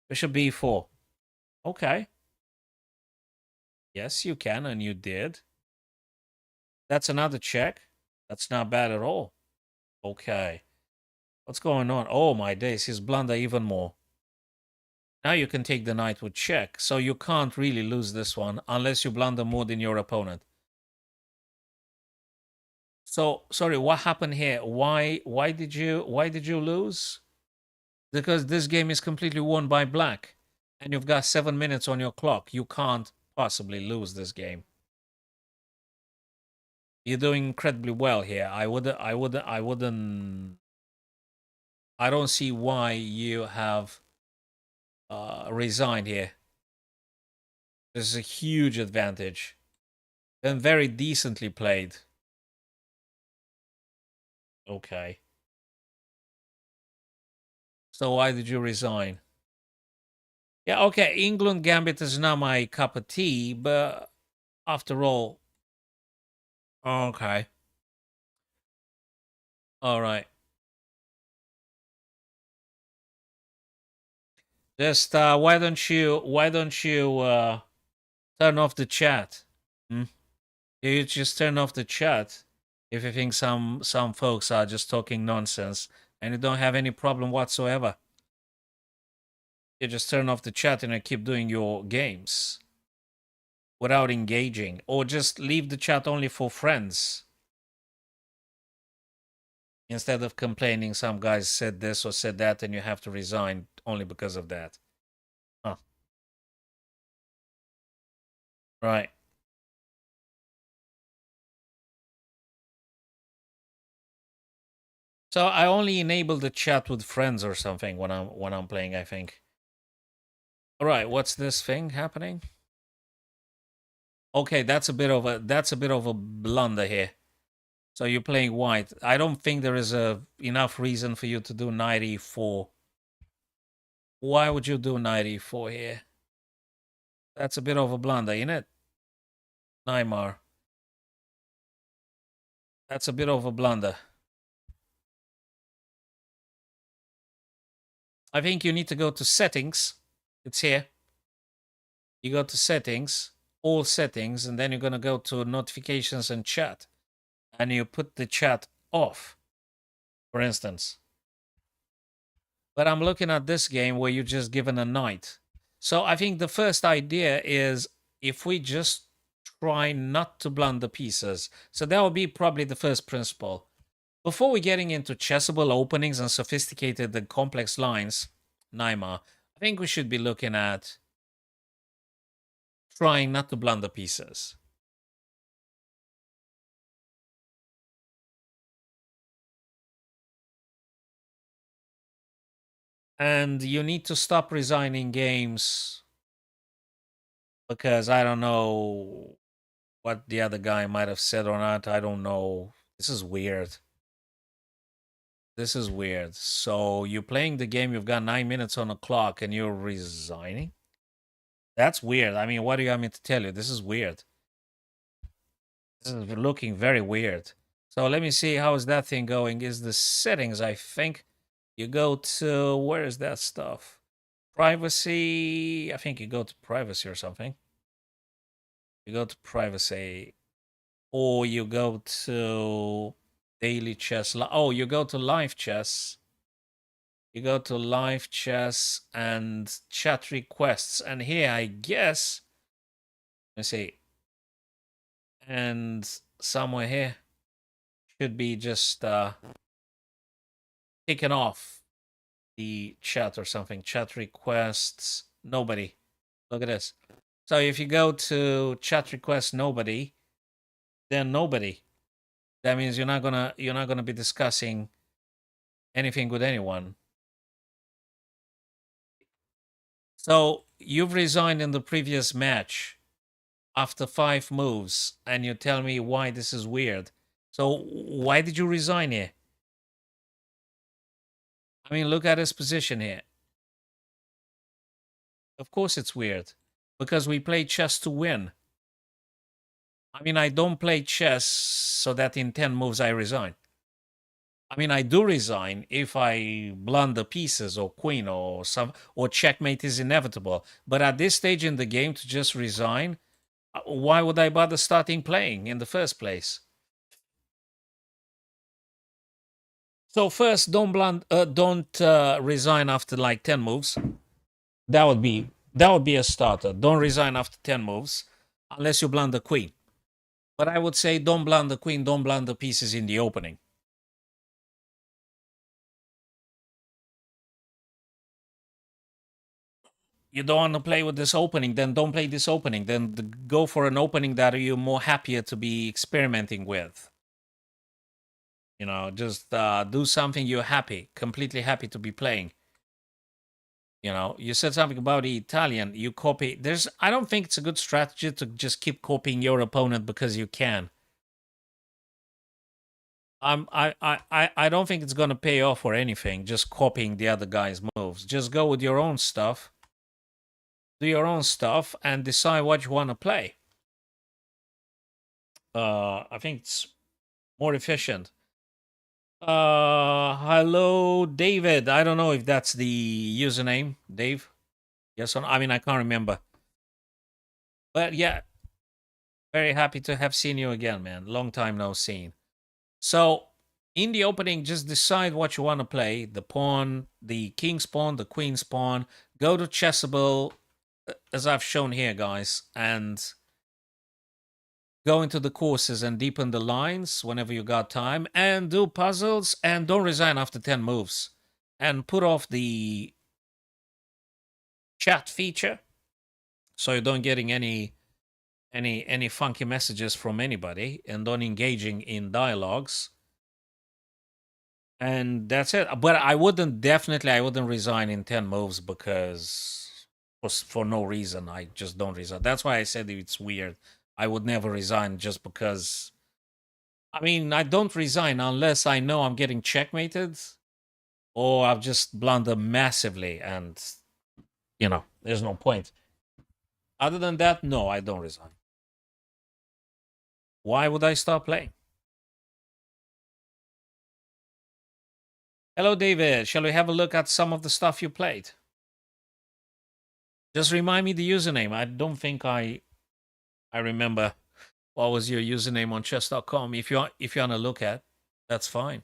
Bishop b4. Okay. Yes, you can, and you did. That's another check. That's not bad at all. Okay. What's going on? Oh my days, he's blunder even more. Now you can take the knight with check, so you can't really lose this one unless you blunder more than your opponent. So sorry, what happened here? Why did you lose? Because this game is completely won by black, and you've got 7 minutes on your clock. You can't possibly lose this game. You're doing incredibly well here. I wouldn't. I don't see why you have resigned here. This is a huge advantage. And very decently played. Okay. So why did you resign? Yeah, okay, England Gambit is not my cup of tea, but after all... Okay. All right. Just why don't you turn off the chat? Hmm? You just turn off the chat if you think some folks are just talking nonsense and you don't have any problem whatsoever. You just turn off the chat and you keep doing your games without engaging, or just leave the chat only for friends instead of complaining some guys said this or said that and you have to resign only because of that. Huh. Right. So I only enable the chat with friends or something when I'm playing, I think. All right, what's this thing happening? Okay, that's a bit of a blunder here. So you're playing white. I don't think there is enough reason for you to do knight e4. Why would you do knight e4 here? That's a bit of a blunder, isn't it? Neymar. That's a bit of a blunder. I think you need to go to settings. It's here. You go to settings, all settings, and then you're going to go to notifications and chat. And you put the chat off, for instance. But I'm looking at this game where you're just given a knight. So I think the first idea is if we just try not to blunder pieces. So that would be probably the first principle. Before we getting into chessable openings and sophisticated and complex lines, Naima, I think we should be looking at trying not to blunder pieces. And you need to stop resigning games because I don't know what the other guy might have said or not. I don't know. This is weird. This is weird. So you're playing the game, you've got 9 minutes on the clock, and you're resigning? That's weird. I mean, what do you want me to tell you? This is weird. This is looking very weird. So let me see, how is that thing going? Is the settings, I think. You go to, where is that stuff? Privacy. I think you go to privacy or something. You go to privacy. Or you go to daily chess. Oh, you go to live chess. You go to live chess and chat requests. And here, I guess, let's see. And somewhere here should be just taken off the chat or something. Chat requests, nobody. Look at this. So if you go to chat requests, nobody, then nobody. That means you're not gonna be discussing anything with anyone. So you've resigned in the previous match after 5 moves, and you tell me why this is weird. So why did you resign here? I mean, look at his position here. Of course it's weird, because we play chess to win. I mean, I don't play chess so that in 10 moves I resign. I mean, I do resign if I blunder pieces or queen or checkmate is inevitable. But at this stage in the game, to just resign, why would I bother starting playing in the first place? So first, don't resign after like 10 moves. That would be a starter. Don't resign after 10 moves, unless you blunder queen. But I would say don't blunder queen, don't blunder pieces in the opening. You don't want to play with this opening, then don't play this opening. Then go for an opening that you're more happier to be experimenting with. You know, just do something you're completely happy to be playing. You know, you said something about the Italian. You copy. I don't think it's a good strategy to just keep copying your opponent because you can. I don't think it's gonna pay off or anything. Just copying the other guy's moves. Just go with your own stuff. Do your own stuff and decide what you want to play. I think it's more efficient. Hello, David. I don't know if that's the username, Dave. Yes or no? I mean, I can't remember. But yeah, very happy to have seen you again, man. Long time no seen. So, in the opening, just decide what you want to play. The pawn, the king's pawn, the queen's pawn. Go to Chessable, as I've shown here, guys, and go into the courses and deepen the lines whenever you got time, and do puzzles, and don't resign after 10 moves. And put off the chat feature so you don't getting any funky messages from anybody, and don't engaging in dialogues. and that's it. But I wouldn't resign in 10 moves because for no reason. I just don't resign. That's why I said it's weird. I would never resign just because. I mean, I don't resign unless I know I'm getting checkmated or I've just blundered massively and, there's no point. Other than that, no, I don't resign. Why would I stop playing? Hello, David. Shall we have a look at some of the stuff you played? Just remind me the username. I don't think I remember what was your username on chess.com. If you want to look at, that's fine.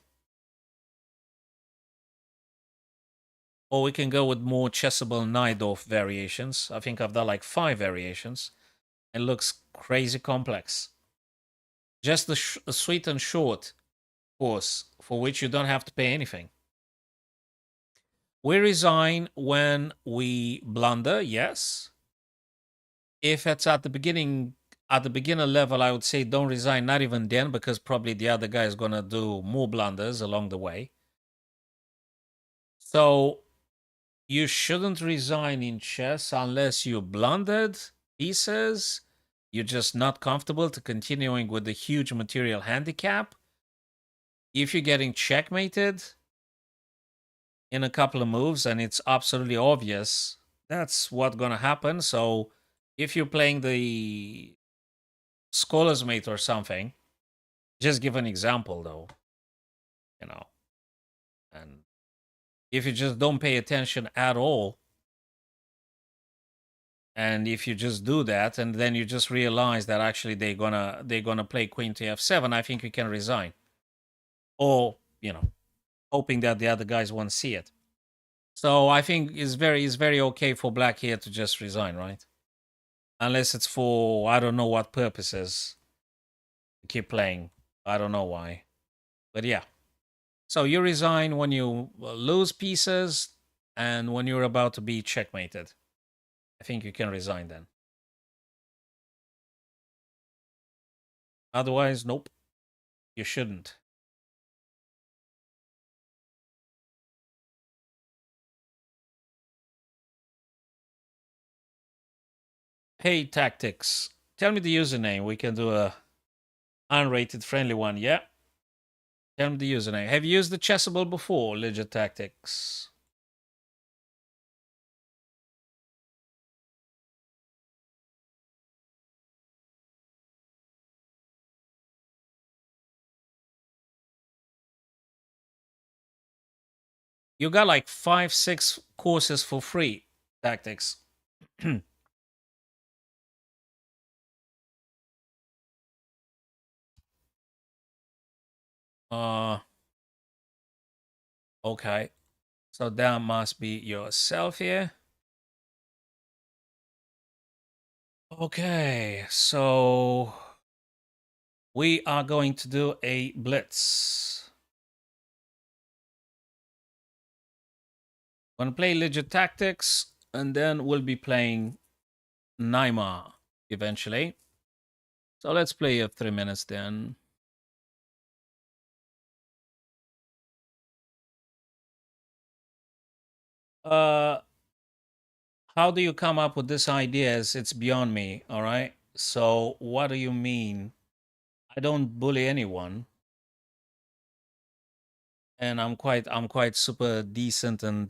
Or we can go with more chessable Najdorf variations. I think I've done like 5 variations. It looks crazy complex. Just the sweet and short course for which you don't have to pay anything. We resign when we blunder, yes. If it's at the beginner level, I would say don't resign, not even then, because probably the other guy is going to do more blunders along the way. So you shouldn't resign in chess unless you blundered pieces, you're just not comfortable to continuing with the huge material handicap. If you're getting checkmated in a couple of moves and it's absolutely obvious, that's what's going to happen. So if you're playing the Scholar's Mate or something, just give an example though, you know, and if you just don't pay attention at all, and if you just do that and then you just realize that actually they're gonna play queen to f7, I think you can resign, or hoping that the other guys won't see it. So I think it's very okay for black here to just resign, right? Unless it's for I don't know what purposes to keep playing. I don't know why, but yeah. So you resign when you lose pieces and when you're about to be checkmated. I think you can resign then. Otherwise, nope, you shouldn't. Hey, Tactics, tell me the username. We can do a unrated friendly one, yeah? Tell me the username. Have you used the Chessable before, Legit Tactics? You got like 5, 6 courses for free, Tactics. uh, okay. So that must be yourself here. Okay, so we are going to do a blitz. I'm gonna play Legit Tactics, and then we'll be playing Naima eventually. So let's play 3 minutes then. Uh, how do you come up with this ideas? It's beyond me. All right. So what do you mean? I don't bully anyone, and I'm quite super decent and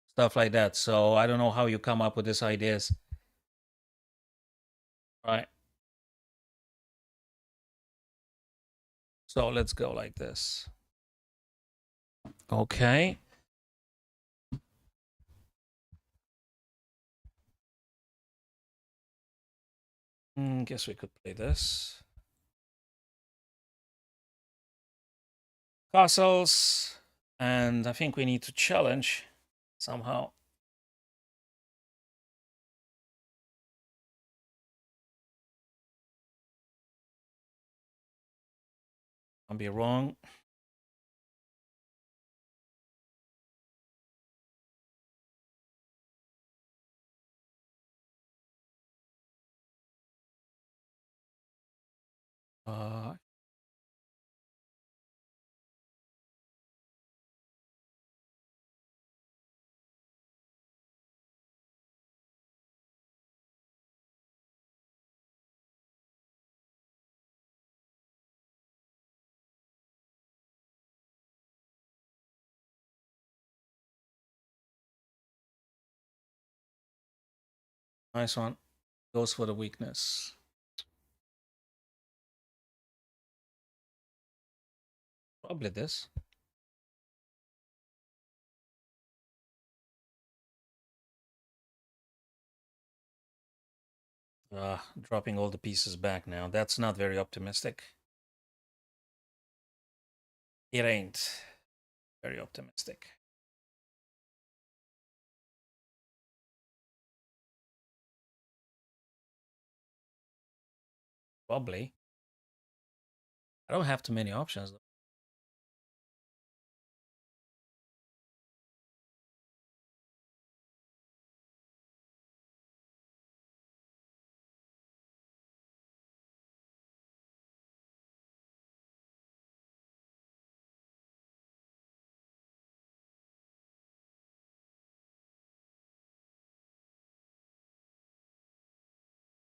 stuff like that. So I don't know how you come up with these ideas. All right. So let's go like this. Okay. Guess we could play this. Castles. And I think we need to challenge somehow. I'll be wrong. Uh, Nice one. Goes for the weakness. Probably this. Dropping all the pieces back now. That's not very optimistic. It ain't very optimistic. Probably. I don't have too many options though.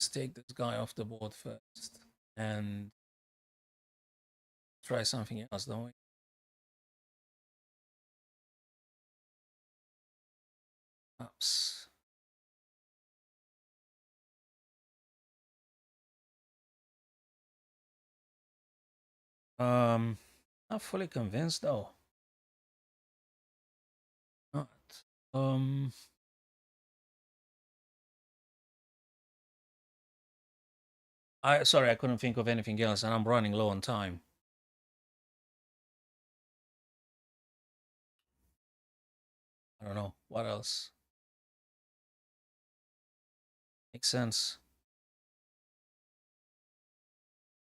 Let's take this guy off the board first and try something else, don't we? Ups. Um, Not fully convinced though. Not. Um, I sorry, I couldn't think of anything else, and I'm running low on time. I don't know what else makes sense.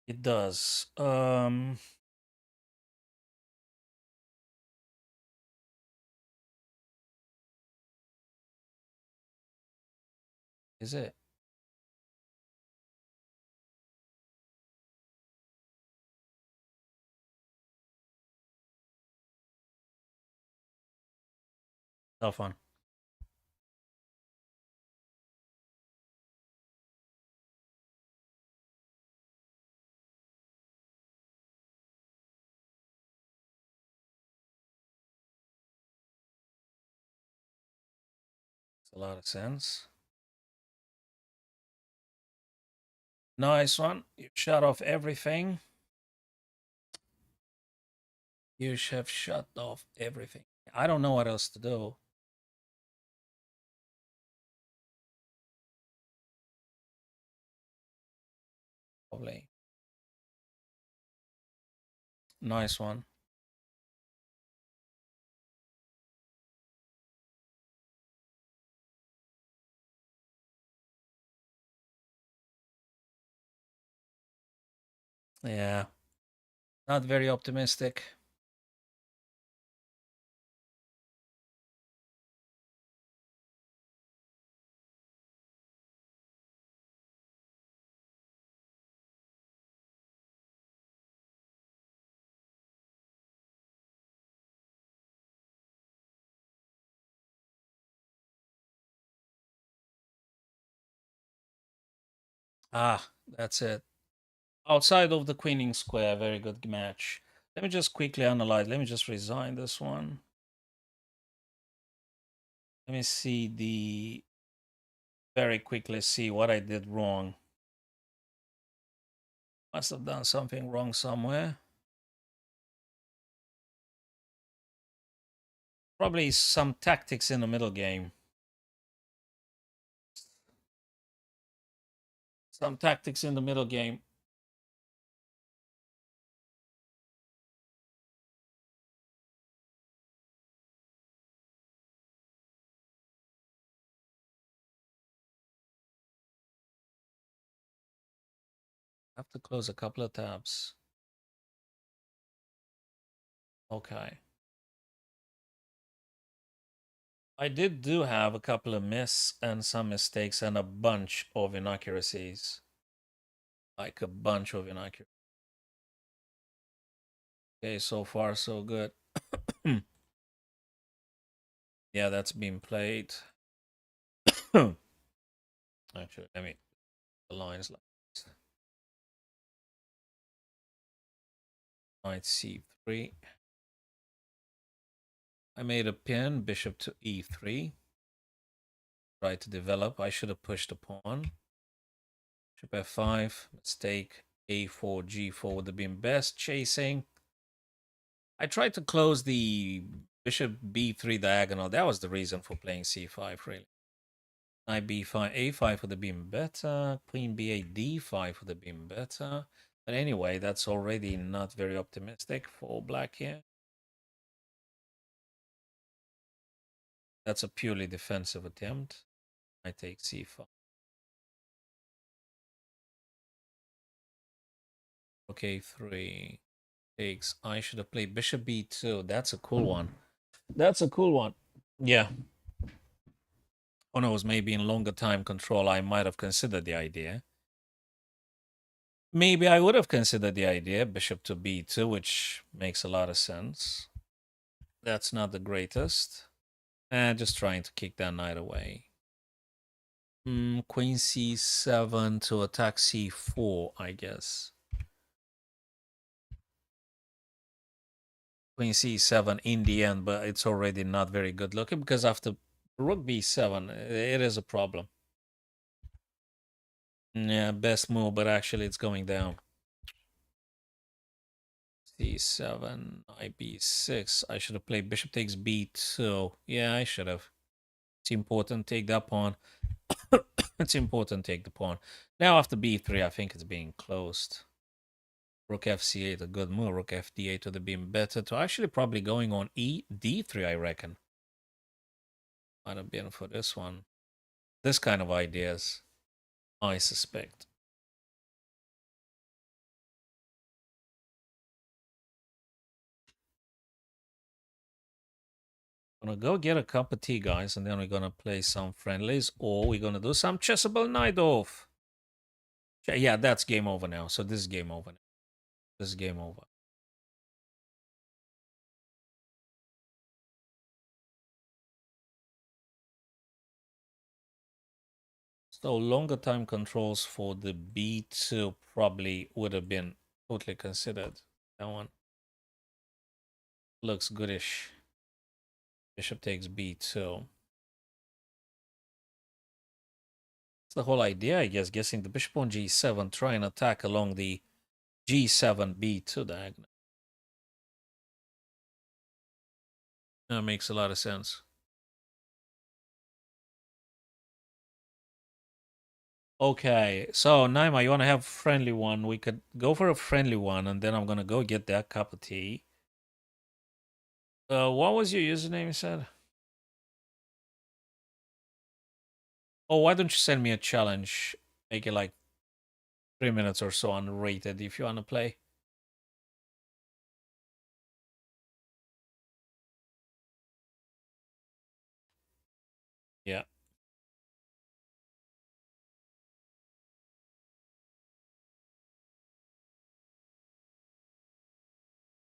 It does. Is it? Tough one. It's a lot of sense. Nice one. You shut off everything. You have shut off everything. I don't know what else to do. Probably. Nice one. Yeah. Not very optimistic. That's it. Outside of the queening square, very good match. Let me just quickly analyze. Let me just resign this one. Let me see the very quickly see what I did wrong. Must have done something wrong somewhere. Probably some tactics in the middle game. Some tactics in the middle game. I have to close a couple of tabs. Okay. I do have a couple of miss and some mistakes and a bunch of inaccuracies. Like a bunch of inaccuracies. Okay, so far so good. Yeah, that's been played. Actually, let me the lines like this. Knight c3. I made a pin, bishop to e3. Try to develop. I should have pushed the pawn. Bishop f5. Mistake. a4, g4 would have been best. Chasing. I tried to close the bishop b3 diagonal. That was the reason for playing c5, really. Knight b5, a5 would have been better. Queen b8, d5 would have been better. But anyway, that's already not very optimistic for black here. That's a purely defensive attempt. I take c5. Okay, 3 takes. I should have played bishop b2. That's a cool one. That's a cool one. Yeah. When I was maybe in longer time control, I might have considered the idea. Maybe I would have considered the idea, bishop to b2, which makes a lot of sense. That's not the greatest. Just trying to kick that knight away. Queen c7 to attack c4, I guess. Queen c7 in the end, but it's already not very good looking because after rook b7, it is a problem. Yeah, best move, but actually it's going down. c7, knight b6. I should have played bishop takes b2. Yeah, I should have. It's important. Take that pawn. It's important. Take the pawn. Now after b3, I think it's being closed. Rook fc8, a good move. Rook fd8 would have been better. To actually probably going on d3, I reckon. Might have been for this one. This kind of ideas, I suspect. I'm gonna go get a cup of tea, guys, and then we're gonna play some friendlies, or we're gonna do some chessable night off. Yeah, that's game over now. So this is game over now. This is game over. So longer time controls for the b2 probably would have been totally considered. That one looks goodish. Bishop takes b2. It's the whole idea, I guess, guessing the bishop on g7, try and attack along the g7 b2 diagonal. That makes a lot of sense. Okay, so Naima, you want to have a friendly one? We could go for a friendly one, and then I'm gonna go get that cup of tea. What was your username, you said? Oh, why don't you send me a challenge? Make it like 3 minutes or so unrated if you want to play. Yeah.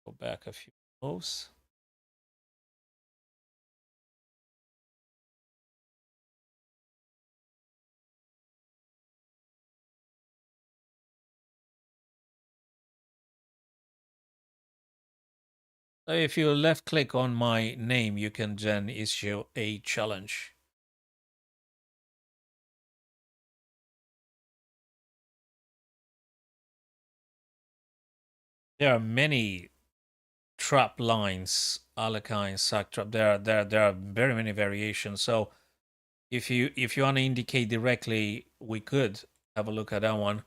Go back a few moves. So if you left click on my name, you can then issue a challenge. There are many trap lines, Alekhine, sack trap. There are very many variations. So if you want to indicate directly, we could have a look at that one.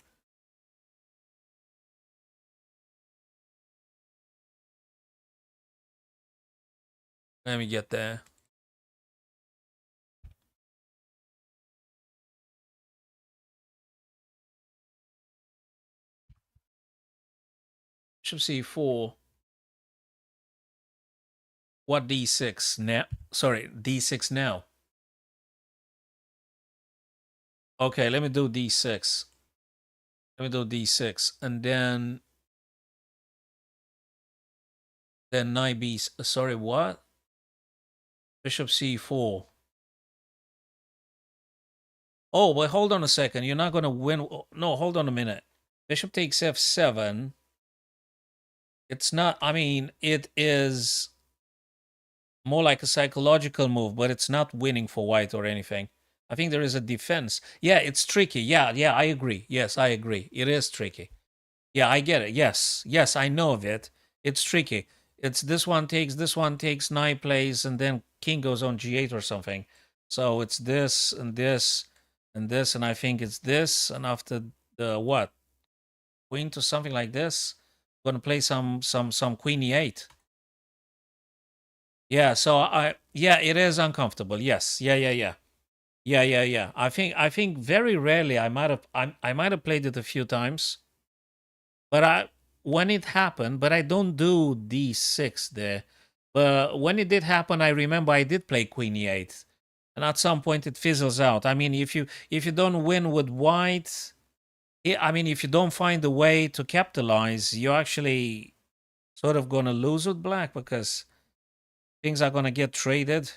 Let me get there. Bishop c4. What d6 now? Sorry, d6 now. Okay, let me do d6. Let me do d6, and then knight b. Sorry, what? Bishop c4. Oh, but hold on a second. You're not going to win. No, hold on a minute. Bishop takes f7. It's not, I mean, it is more like a psychological move, but it's not winning for white or anything. I think there is a defense. Yeah, it's tricky. Yeah, yeah, I agree. Yes, I agree. It is tricky. Yeah, I get it. Yes, yes, I know of it. It's tricky. It's this one takes, knight plays, and then king goes on g8 or something. So it's this and this and this, and I think it's this, and after the what? Queen to something like this. Gonna play some queen e8. Yeah, so yeah, it is uncomfortable. Yes. Yeah, yeah, yeah. Yeah, yeah, yeah. I think very rarely I might have played it a few times, but I when it happened, but I don't do d6 there. But when it did happen, I remember I did play queen e8, and at some point it fizzles out. I mean, if you don't win with white, I mean, if you don't find a way to capitalize, you're actually sort of gonna lose with black because things are gonna get traded.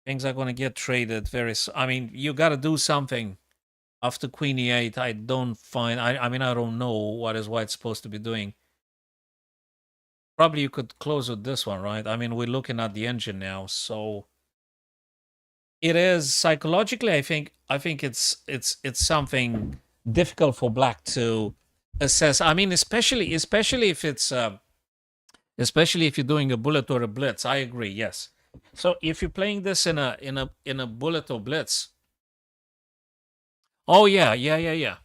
Things are gonna get traded I mean, you got to do something. After queen e8, I don't find. I mean, I don't know what is white supposed to be doing. Probably you could close with this one, right? I mean, we're looking at the engine now, so it is psychologically. I think it's something difficult for black to assess. I mean, especially if it's especially if you're doing a bullet or a blitz. I agree. Yes. So if you're playing this in a bullet or blitz, oh yeah, yeah, yeah, yeah.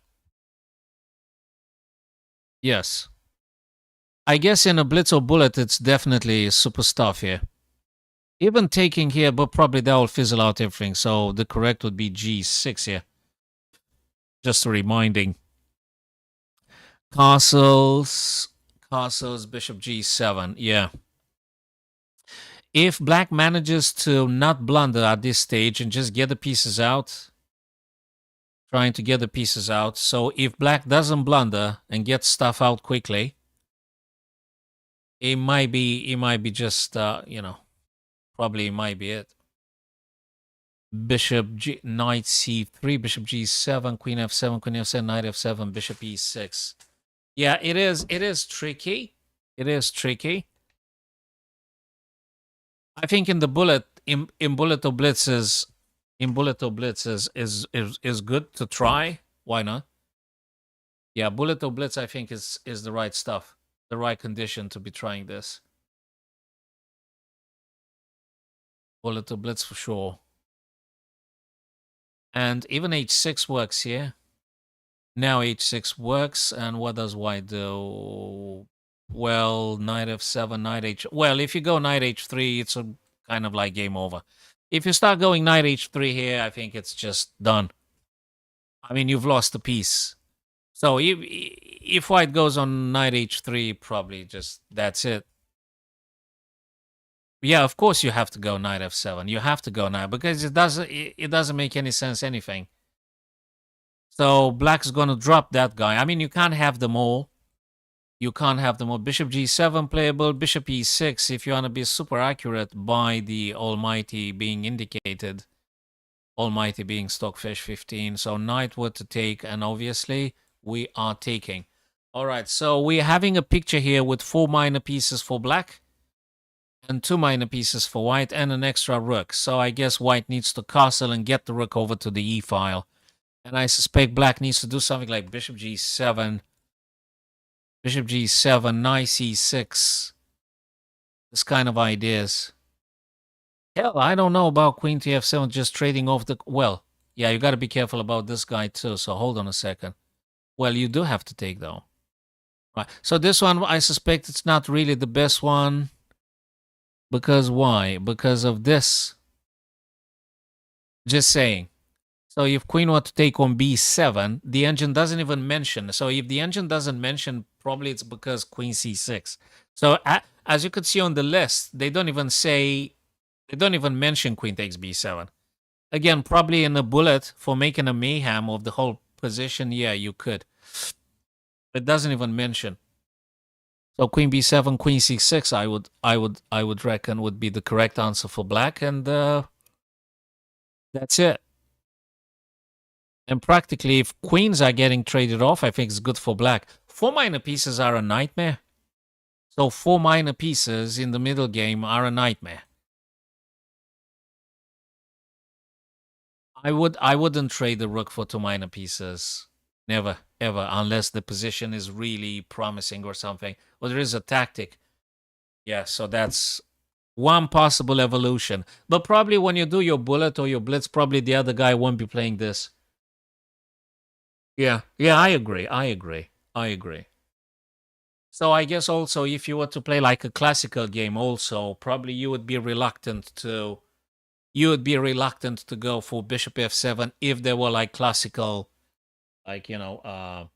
Yes. I guess in a blitz or bullet, it's definitely super stuff here. Even taking here, but probably that will fizzle out everything. So the correct would be G6 here. Just a reminding. Castles, castles, bishop G7. Yeah. If black manages to not blunder at this stage and just get the pieces out, trying to get the pieces out. So if black doesn't blunder and gets stuff out quickly, it might be just probably it might be it. Bishop knight c3, bishop g7, queen f7, queen f7, knight f7, bishop e6. Yeah, it is tricky. It is tricky. I think in the bullet in bullet or blitzes is good to try. Why not? Yeah, bullet or blitz I think is the right stuff. The right condition to be trying this. Bullet or blitz for sure. And even h6 works here. Now h6 works, and what does white do? Well, knight f7, knight h. Well, if you go knight h3, it's a kind of like game over. If you start going knight h3 here, I think it's just done. I mean, you've lost the piece. So if white goes on knight h3, probably just that's it. Yeah, of course you have to go knight f7. You have to go knight because it doesn't make any sense anything. So black's gonna drop that guy. I mean, you can't have them all. You can't have them all. Bishop g7 playable, bishop e6 if you want to be super accurate by the almighty being indicated. Almighty being stockfish 15. So knight would to take, and obviously we are taking. All right, so we're having a picture here with 4 minor pieces for black and 2 minor pieces for white and an extra rook. So I guess white needs to castle and get the rook over to the e file. And I suspect black needs to do something like bishop g7, bishop g7, knight c6. This kind of ideas. Hell, I don't know about queen to f7 just trading off the... Well, yeah, you got to be careful about this guy too, so hold on a second. Well, you do have to take, though. Right, so this one, I suspect it's not really the best one. Because why? Because of this. Just saying. So if queen were to take on b7, the engine doesn't even mention. So if the engine doesn't mention, probably it's because queen c6. So as you could see on the list, they don't even mention queen takes b7. Again, probably in a bullet for making a mayhem of the whole position, yeah, you could. It doesn't even mention. So queen b7, queen c6, I would reckon would be the correct answer for black, and that's it. And practically, if queens are getting traded off, I think it's good for black. 4 minor pieces are a nightmare. So 4 minor pieces in the middle game are a nightmare. I wouldn't trade the rook for two minor pieces. Never, ever, unless the position is really promising or something. Or there is a tactic. Yeah, so that's one possible evolution. But probably when you do your bullet or your blitz, probably the other guy won't be playing this. Yeah, yeah, I agree. I agree. I agree. So I guess also if you were to play like a classical game also, probably you would be reluctant to go for bishop f7 if there were like classical, like 90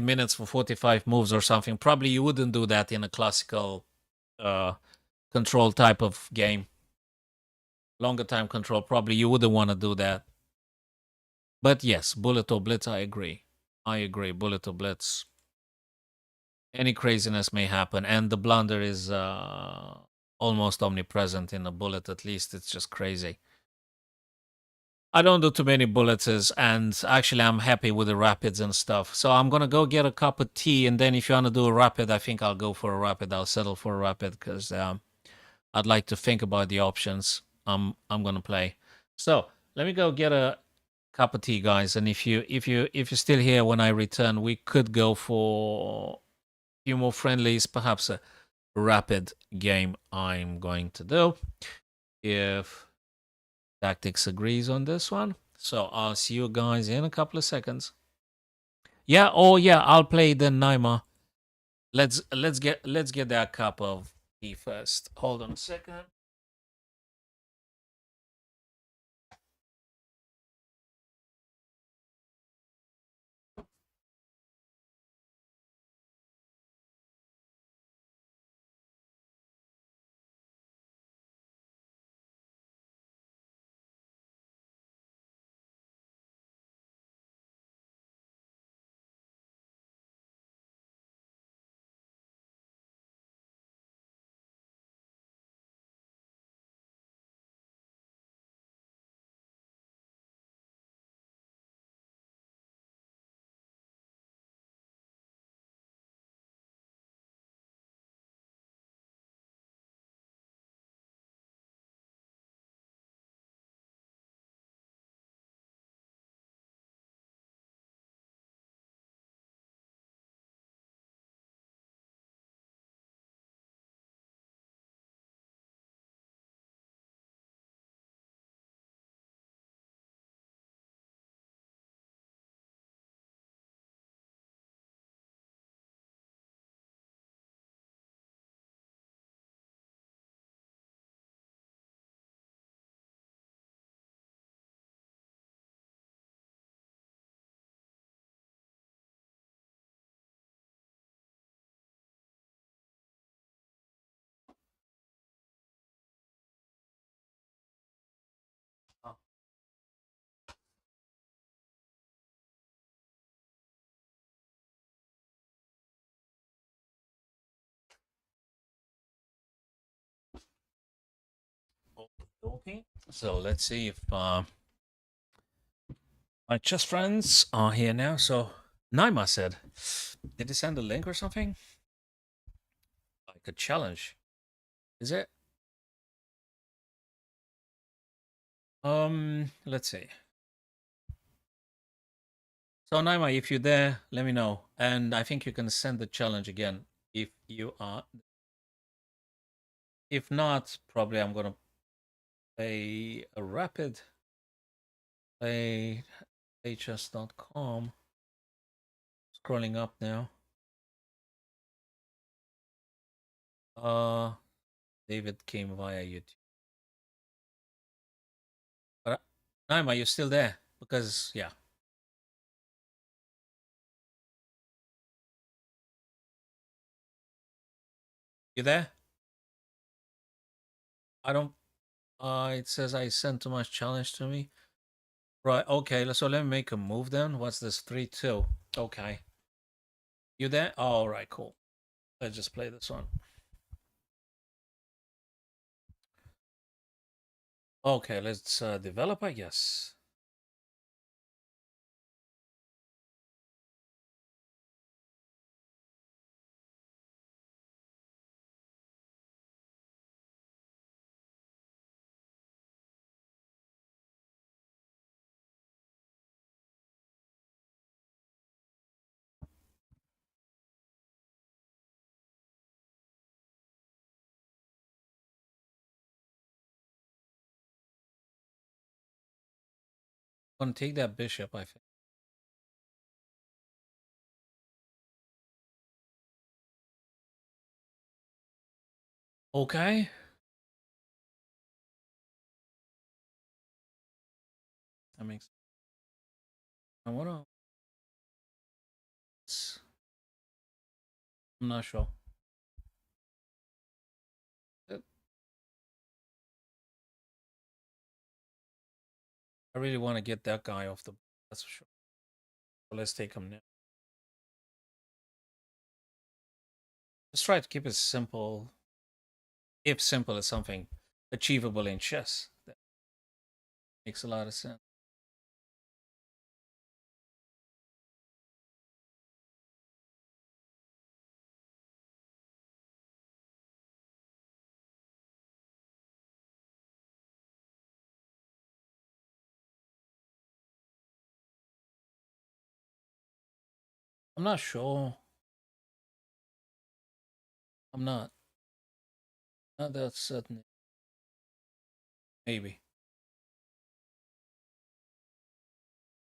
minutes for 45 moves or something. Probably you wouldn't do that in a classical uh control type of game. Longer time control, probably you wouldn't want to do that. But yes, bullet or blitz, I agree. I agree. Bullet or blitz. Any craziness may happen, and the blunder is almost omnipresent in a bullet. At least it's just crazy. I don't do too many bullets, and actually, I'm happy with the rapids and stuff. So I'm gonna go get a cup of tea, and then if you wanna do a rapid, I think I'll go for a rapid. I'll settle for a rapid because I'd like to think about the options I'm gonna play. So let me go get a cup of tea, guys. And if you're still here when I return, we could go for a few more friendlies, perhaps a rapid game. I'm going to do if Tactics agrees on this one. So I'll see you guys in a couple of seconds. Yeah, oh yeah, I'll play the Naima. Let's get that cup of tea first. Hold on a second. Okay. So let's see if my chess friends are here now. So Naima said, did he send a link or something? Like a challenge? Is it? Let's see. So Naima, if you're there, let me know. And I think you can send the challenge again if you are. If not, probably I'm gonna play a rapid. Play hs.com. Scrolling up now. Uh, David came via YouTube. But Naima, you're still there because yeah, you there? I don't. It says I sent too much challenge to me. Right. Okay. So let me make a move then. What's this? 3-2. Okay. You there? Oh, all right. Cool. Let's just play this one. Okay. Let's develop, I guess. Want to take that bishop, I think. Okay. That makes. I wanna. I'm not sure. Uh, I really want to get that guy off the. That's for sure. So let's take him now. Let's try to keep it simple. If simple is something achievable in chess, that makes a lot of sense. I'm not sure. I'm not. Not that certain. Maybe.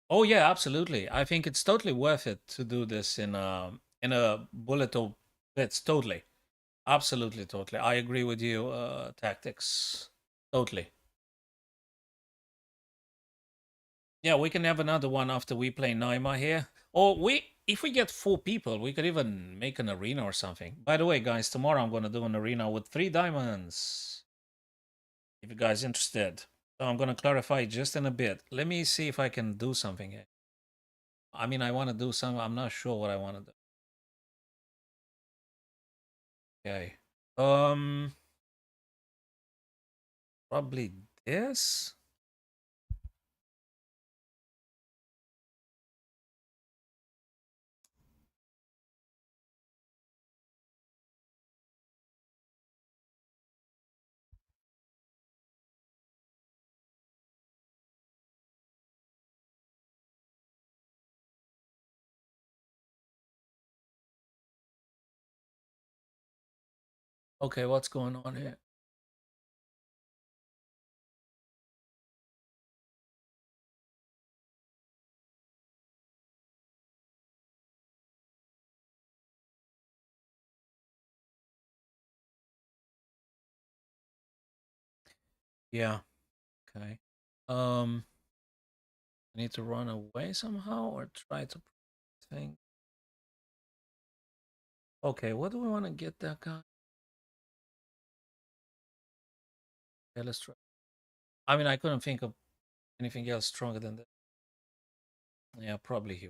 Oh yeah, absolutely. I think it's totally worth it to do this in a bullet or bits. Totally, absolutely, totally. I agree with you. Tactics, totally. Yeah, we can have another one after we play Naima here, or if we get 4 people, we could even make an arena or something. By the way, guys, tomorrow I'm gonna do an arena with 3 diamonds. If you guys interested, so I'm gonna clarify just in a bit. Let me see if I can do something here. I mean, I want to do some. I'm not sure what I want to do. Okay. Um, Probably this. Okay, what's going on here? Yeah. Okay. I need to run away somehow or try to think. Okay, what do we want to get that guy? Okay, let's try. I mean, I couldn't think of anything else stronger than that. Yeah, probably he.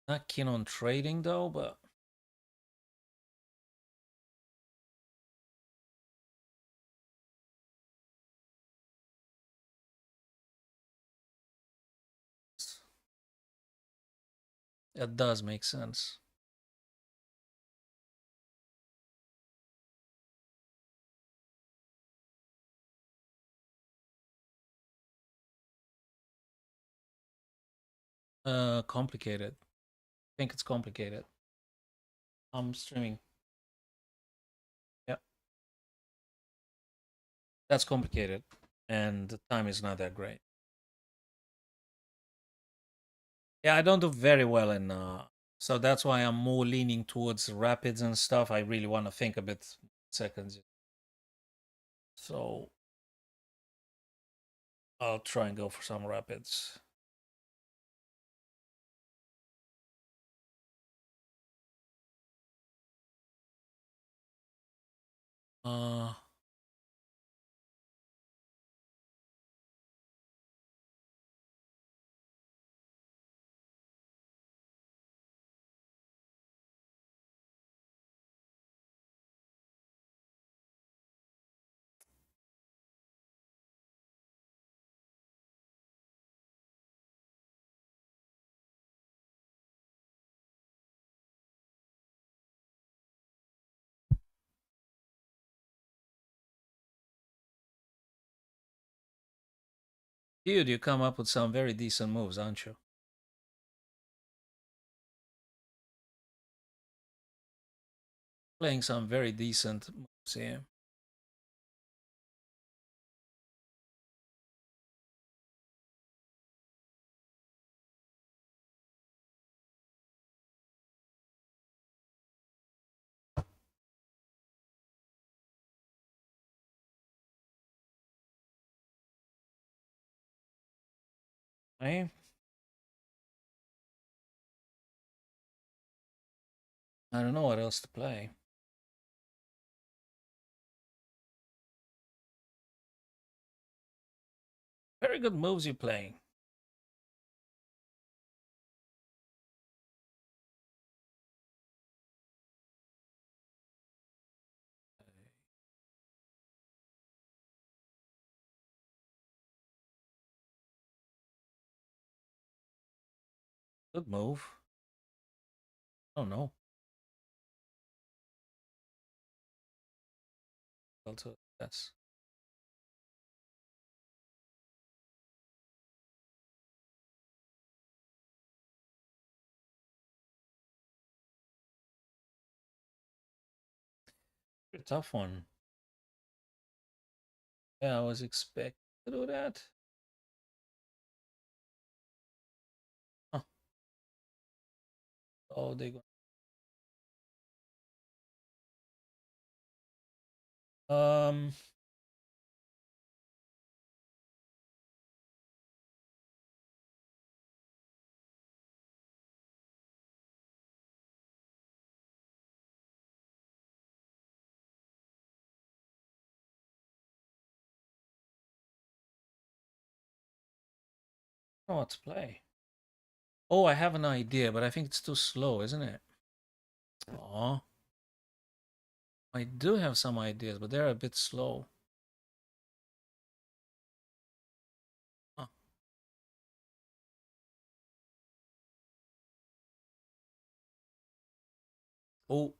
Not keen on trading though, but it does make sense. Complicated. I think it's complicated. I'm streaming. Yeah, that's complicated, and the time is not that great. Yeah, I don't do very well in so that's why I'm more leaning towards rapids and stuff. I really want to think a bit seconds. So I'll try and go for some rapids. Uh Dude, you come up with some very decent moves, aren't you? Playing some very decent moves here. I I don't know what else to play. Very good moves you're playing. Good move. Oh no. Also, that's a tough one. Yeah, I was expecting to do that. Huh. Oh, they go. Um, I don't know what to play. Oh, I have an idea, but I think it's too slow, isn't it? Oh, I do have some ideas, but they're a bit slow. Huh. Oh,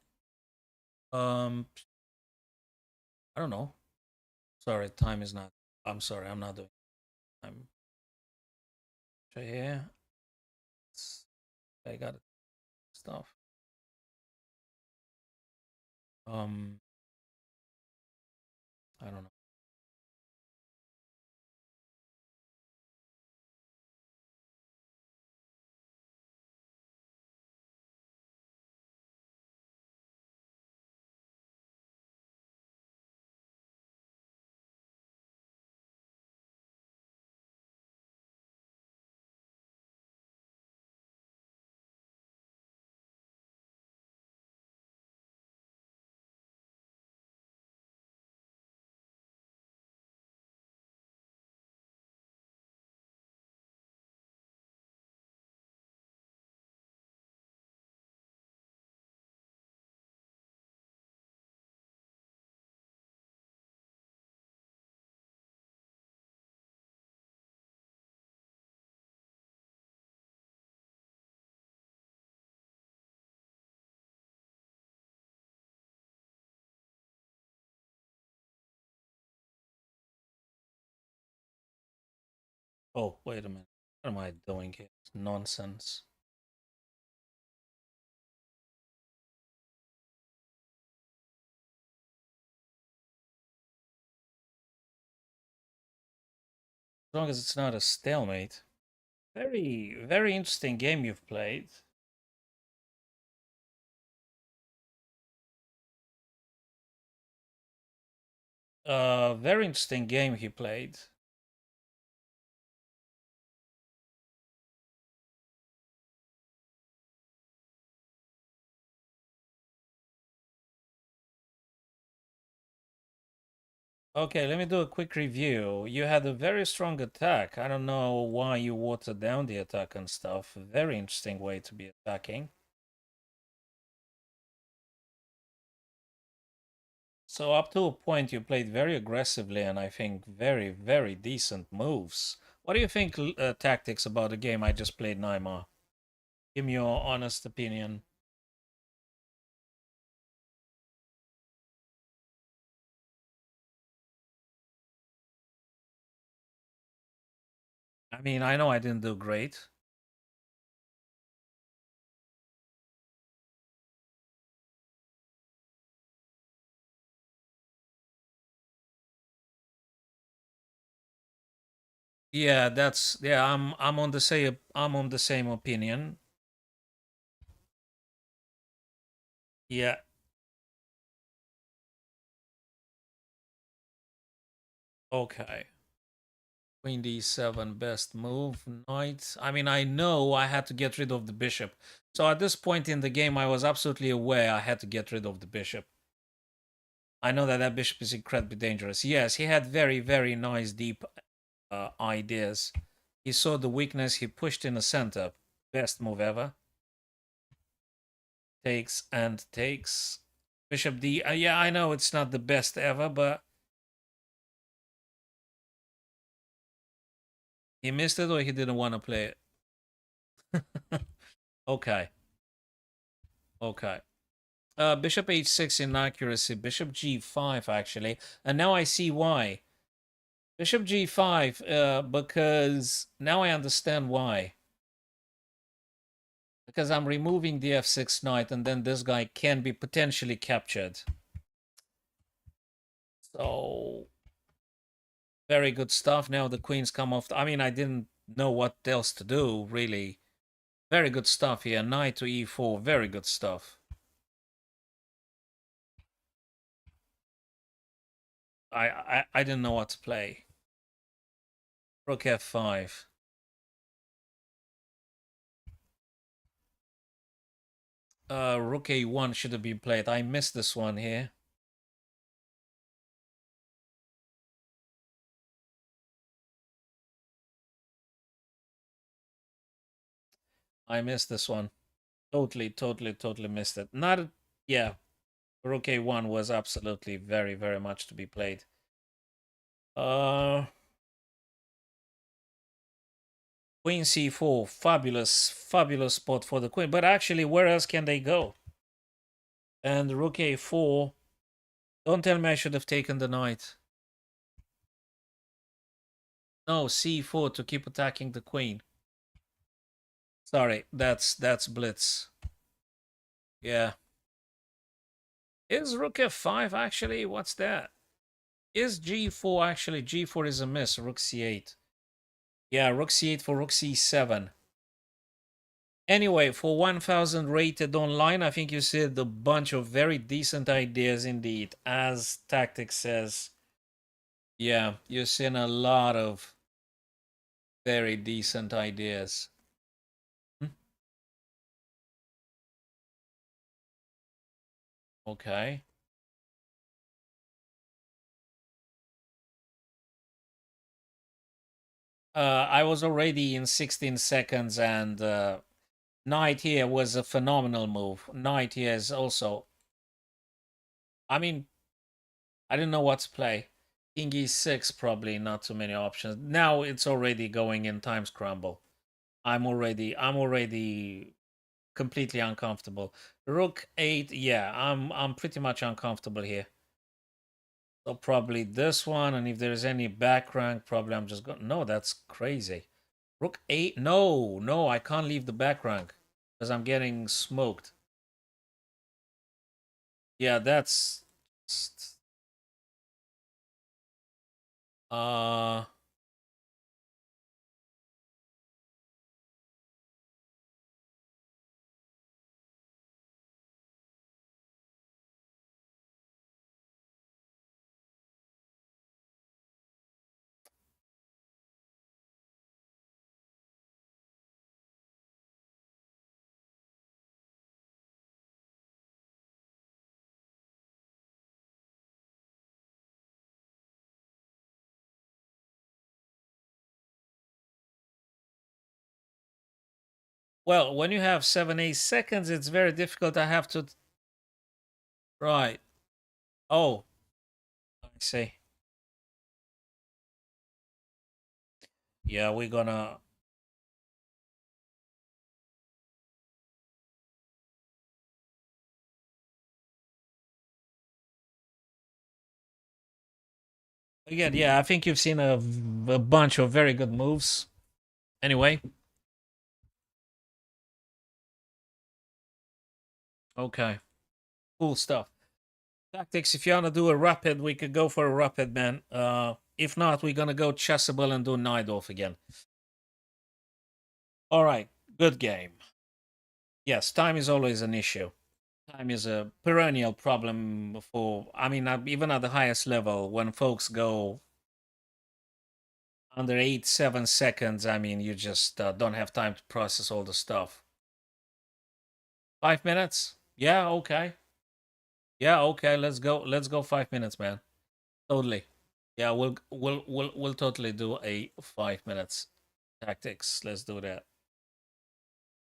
um, I don't know. Sorry, time is not. I'm sorry, I'm not doing. I'm here. I got stuff. Um, I don't know. Oh, wait a minute. What am I doing here? It's nonsense. As long as it's not a stalemate. Very, very interesting game you've played. Very interesting game he played. Okay, let me do a quick review. You had a very strong attack. I don't know why you watered down the attack and stuff. Very interesting way to be attacking. So up to a point, you played very aggressively and I think very, very decent moves. What do you think tactics about the game I just played, Naima? Give me your honest opinion. I mean, I know I didn't do great. Yeah, that's yeah. I'm on the same opinion. Yeah. Okay. Queen d7, best move. Knight. I mean, I know I had to get rid of the bishop. So at this point in the game, I was absolutely aware I had to get rid of the bishop. I know that that bishop is incredibly dangerous. Yes, he had very, very nice, deep ideas. He saw the weakness. He pushed in the center. Best move ever. Takes and takes. Bishop D. Yeah, I know it's not the best ever, but he missed it or he didn't want to play it. Okay. Okay. Bishop h6 inaccuracy. Bishop g5 actually, and now I see why. Bishop g5, because now I understand why. Because I'm removing the f6 knight, and then this guy can be potentially captured. So very good stuff. Now the queen's come off. I mean, I didn't know what else to do really. Very good stuff here. Knight to e4. Very good stuff. I didn't know what to play. Rook f5. Rook a1 should have been played. I missed this one here. I missed this one. Totally missed it. Not, yeah. Rook a1 was absolutely very much to be played. Uh, Queen c4, fabulous spot for the queen. But actually, where else can they go? And Rook a4. Don't tell me I should have taken the knight. No, c4 to keep attacking the queen. Sorry, that's blitz. Yeah. Is Rook f5 actually? What's that? Is g4 actually? G4 is a miss. Rook c8. Yeah, Rook c8 for Rook c7. Anyway, for 1000 rated online, I think you said a bunch of very decent ideas indeed. As Tactics says, yeah, you've seen a lot of very decent ideas. Hmm? Okay. I was already in 16 seconds, and Knight here was a phenomenal move. Knight here is also. I mean, I didn't know what to play. King e6, probably not too many options. Now it's already going in time scramble. I'm already completely uncomfortable. Rook 8, yeah, I'm pretty much uncomfortable here. So probably this one, and if there's any back rank, probably I'm just going. No, that's crazy. Rook 8, no, I can't leave the back rank because I'm getting smoked. Yeah, that's. Uh, well, when you have 7 8 seconds, it's very difficult. I have to. Right. Oh, I see. Yeah, we're gonna. Again, yeah, I think you've seen a bunch of very good moves. Anyway, okay, cool stuff. Tactics. If you wanna do a rapid, we could go for a rapid, man. If not, we're gonna go Chessable and do Najdorf again. All right, good game. Yes, time is always an issue. Time is a perennial problem for, I mean, even at the highest level, when folks go under 7 seconds, I mean, you just don't have time to process all the stuff. 5 minutes? Yeah, okay. Yeah, okay. Let's go. Let's go 5 minutes, man. Totally. Yeah, we'll totally do a 5 minutes tactics. Let's do that.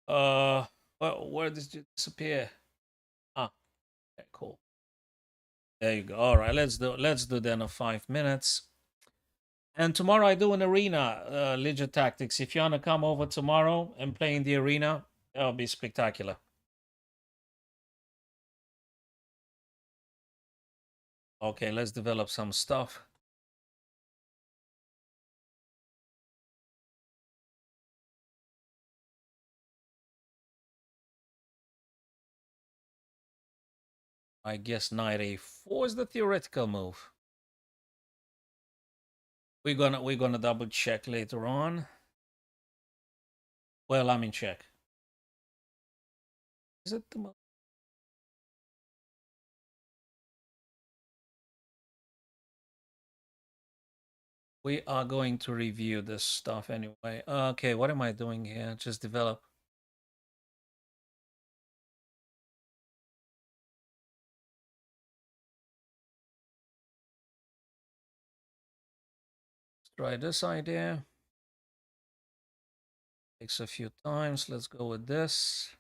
Uh, where did you disappear? Ah, okay, cool. There you go. All right, let's do then a 5 minutes. And tomorrow I do an arena, Legit Tactics. If you wanna come over tomorrow and play in the arena, that'll be spectacular. Okay, let's develop some stuff. I guess knight a4 is the theoretical move. We're gonna double check later on. Well, I'm in check. Is it the move? We are going to review this stuff anyway. Okay, what am I doing here? Just develop. Let's try this idea. Takes a few times. Let's go with this.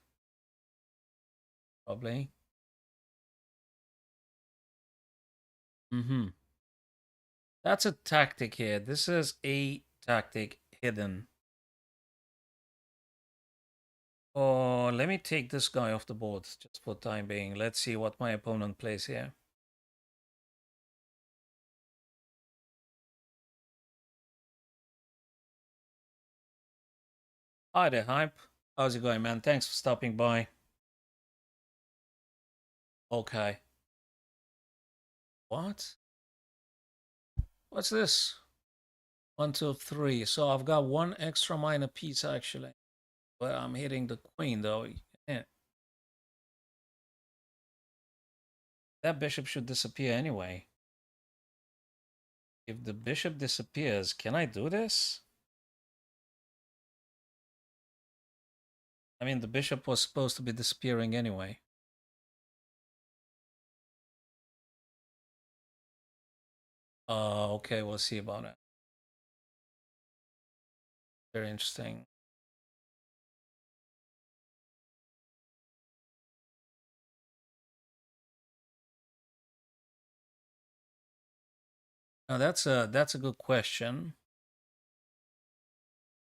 Probably. Mm-hmm. That's a tactic here. This is a tactic hidden. Oh, let me take this guy off the board just for time being. Let's see what my opponent plays here. Hi there, Hype. How's it going, man? Thanks for stopping by. Okay. What? What's this? 1, 2, 3. So I've got one extra minor piece actually. But I'm hitting the queen though. Yeah. That bishop should disappear anyway. If the bishop disappears, can I do this? I mean, the bishop was supposed to be disappearing anyway. Okay, we'll see about it. Very interesting. Now that's a good question.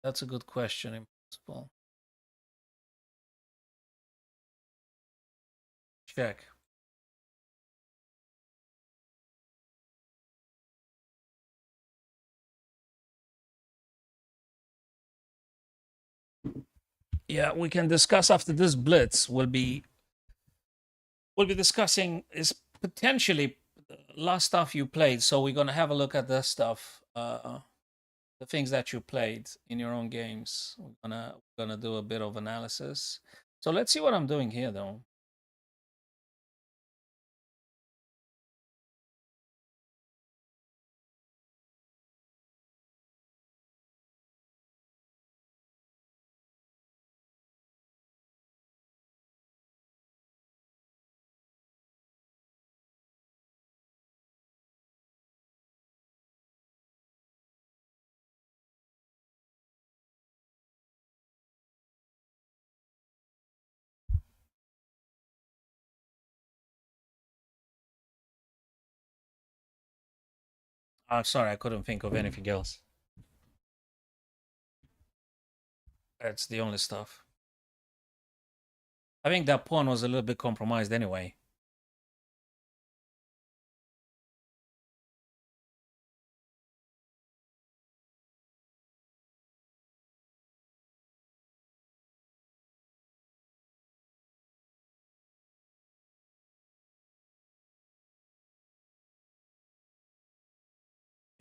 That's a good question, impossible. Check. Yeah, we can discuss after this blitz. We'll be discussing is potentially last stuff you played. So we're gonna have a look at the stuff, the things that you played in your own games. We're gonna do a bit of analysis. So let's see what I'm doing here, though. Sorry, I couldn't think of anything else. That's the only stuff. I think that pawn was a little bit compromised anyway.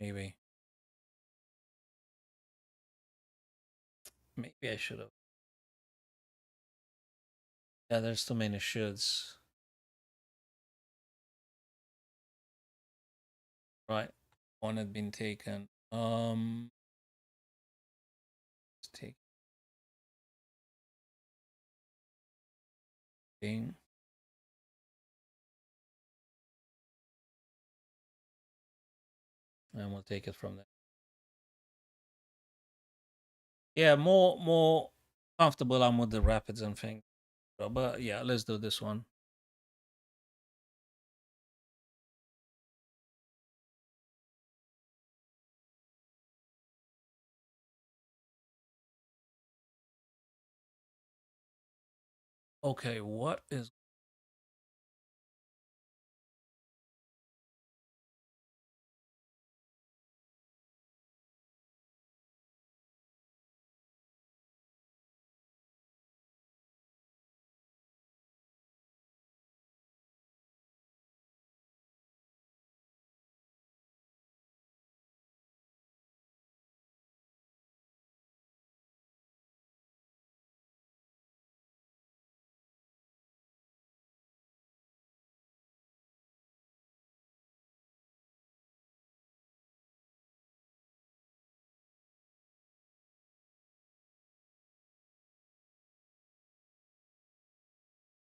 Maybe. Maybe I should have. Yeah, there's too many shoulds. Right. One had been taken. Let's take thing. And we'll take it from there. Yeah, more comfortable I'm with the rapids and things. But yeah, let's do this one. Okay, what is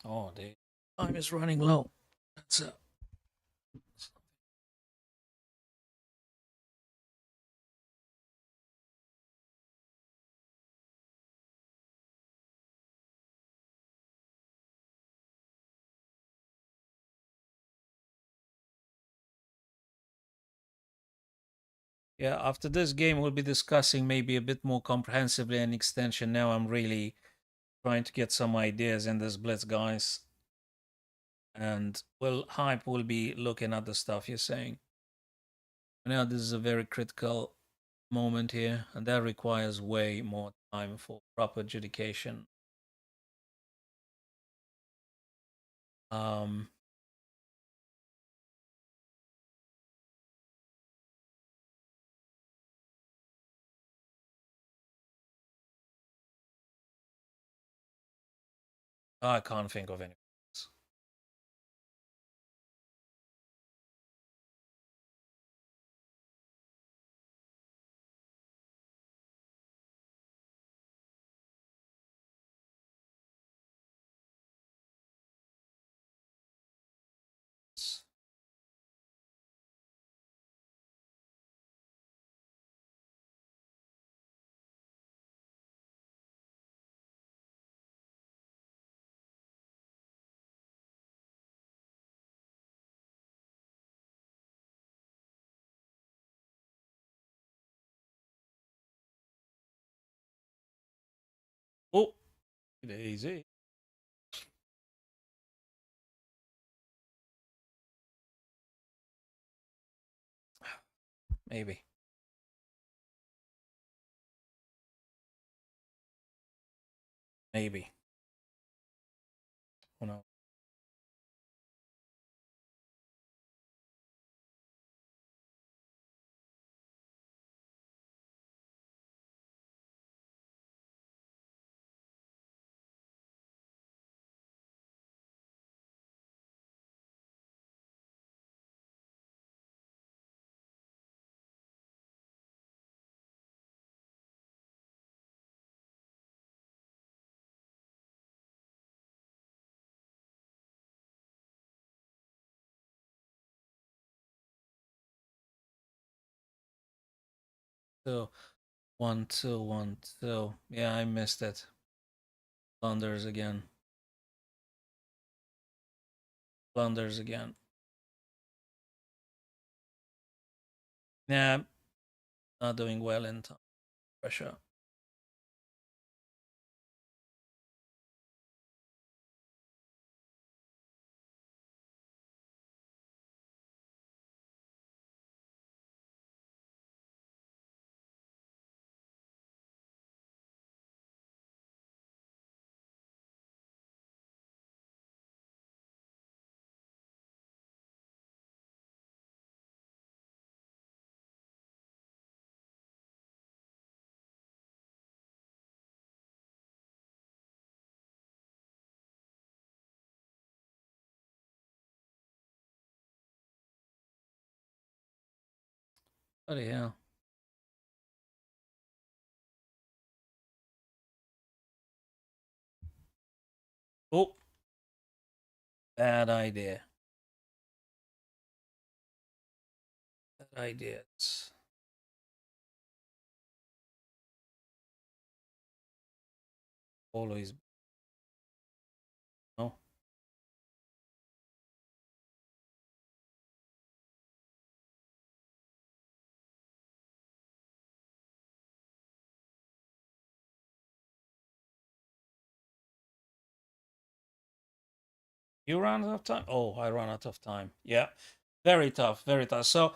oh the time is running low. That's yeah, after this game we'll be discussing maybe a bit more comprehensively an extension. Now I'm really trying to get some ideas in this blitz, guys. And well, hype will be looking at the stuff you're saying. Now this is a very critical moment here, and that requires way more time for proper adjudication. Um, I can't think of any. Oh, easy. Maybe. Maybe. Who knows? So 1-2, 1-2. Yeah, I missed it. Blunders again. Blunders again. Nah, not doing well in time pressure. Bloody hell. Oh, bad idea. Bad idea. It's always no. You ran out of time? Oh, I ran out of time. Yeah. Very tough, very tough. So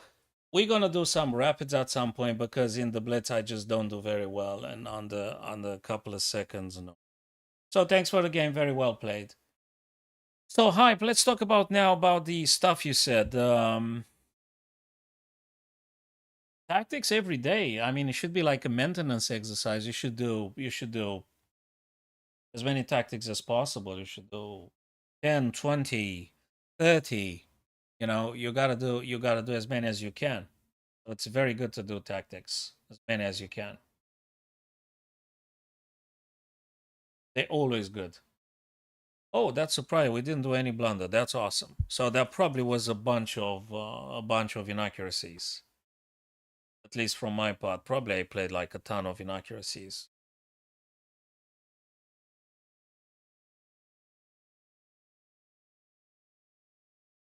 we're gonna do some rapids at some point because in the blitz I just don't do very well, and on the couple of seconds, no. So thanks for the game, very well played. So hype, let's talk about now about the stuff you said. Tactics every day. I mean, it should be like a maintenance exercise. You should do as many tactics as possible. You should do 10, 20, 30. You gotta do as many as you can. So it's very good to do tactics as many as you can. They're always good. Oh, that's surprising. We didn't do any blunder. That's awesome. So that probably was a bunch of inaccuracies. At least from my part. Probably I played like a ton of inaccuracies.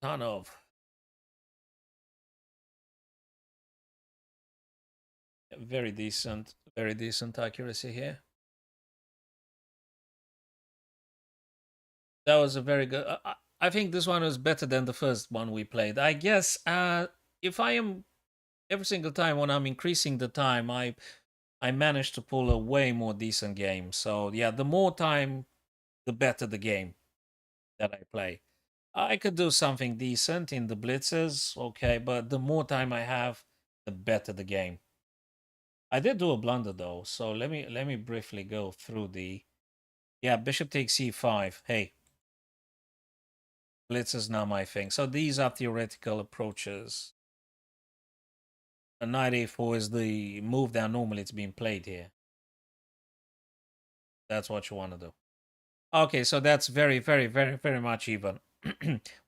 Ton of very decent accuracy here. That was a very good. I think this one was better than the first one we played. I guess if I am every single time when I'm increasing the time, I manage to pull a way more decent game. So yeah, the more time, the better the game that I play. I could do something decent in the blitzes, okay, but the more time I have, the better the game. I did do a blunder though, so let me briefly go through the yeah, bishop takes c5. Hey, blitz is not my thing. So these are theoretical approaches. A knight a4 is the move that normally it's being played here. That's what you want to do. Okay, so that's very, very, very, very much even.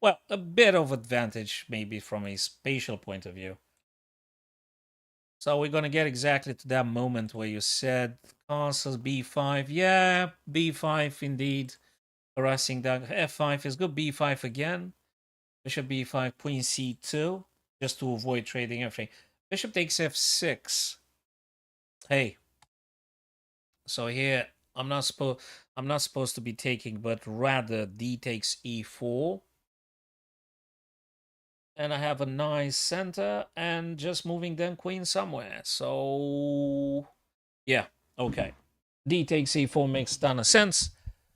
Well, a bit of advantage maybe from a spatial point of view. So we're gonna get exactly to that moment where you said castle b5. Yeah, b5 indeed. Harassing that f5 is good. b5 again. Bishop b5, queen c2, just to avoid trading everything. Bishop takes f6. Hey, so here I'm not supposed to be taking, but rather d takes e4. And I have a nice center and just moving then queen somewhere. So yeah, okay. D takes e4 makes a ton of sense.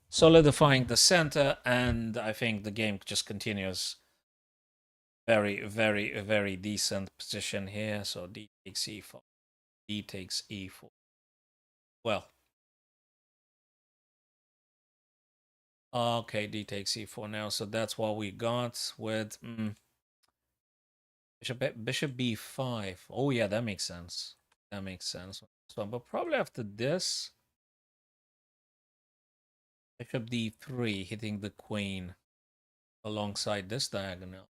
Solidifying the center, and I think the game just continues. Very, very, very decent position here. So D takes e4. D takes e4. Well, okay, D takes e4 now. So that's what we got with bishop b5. Oh yeah, that makes sense. That makes sense. So, but probably after this, bishop d3, hitting the queen alongside this diagonal.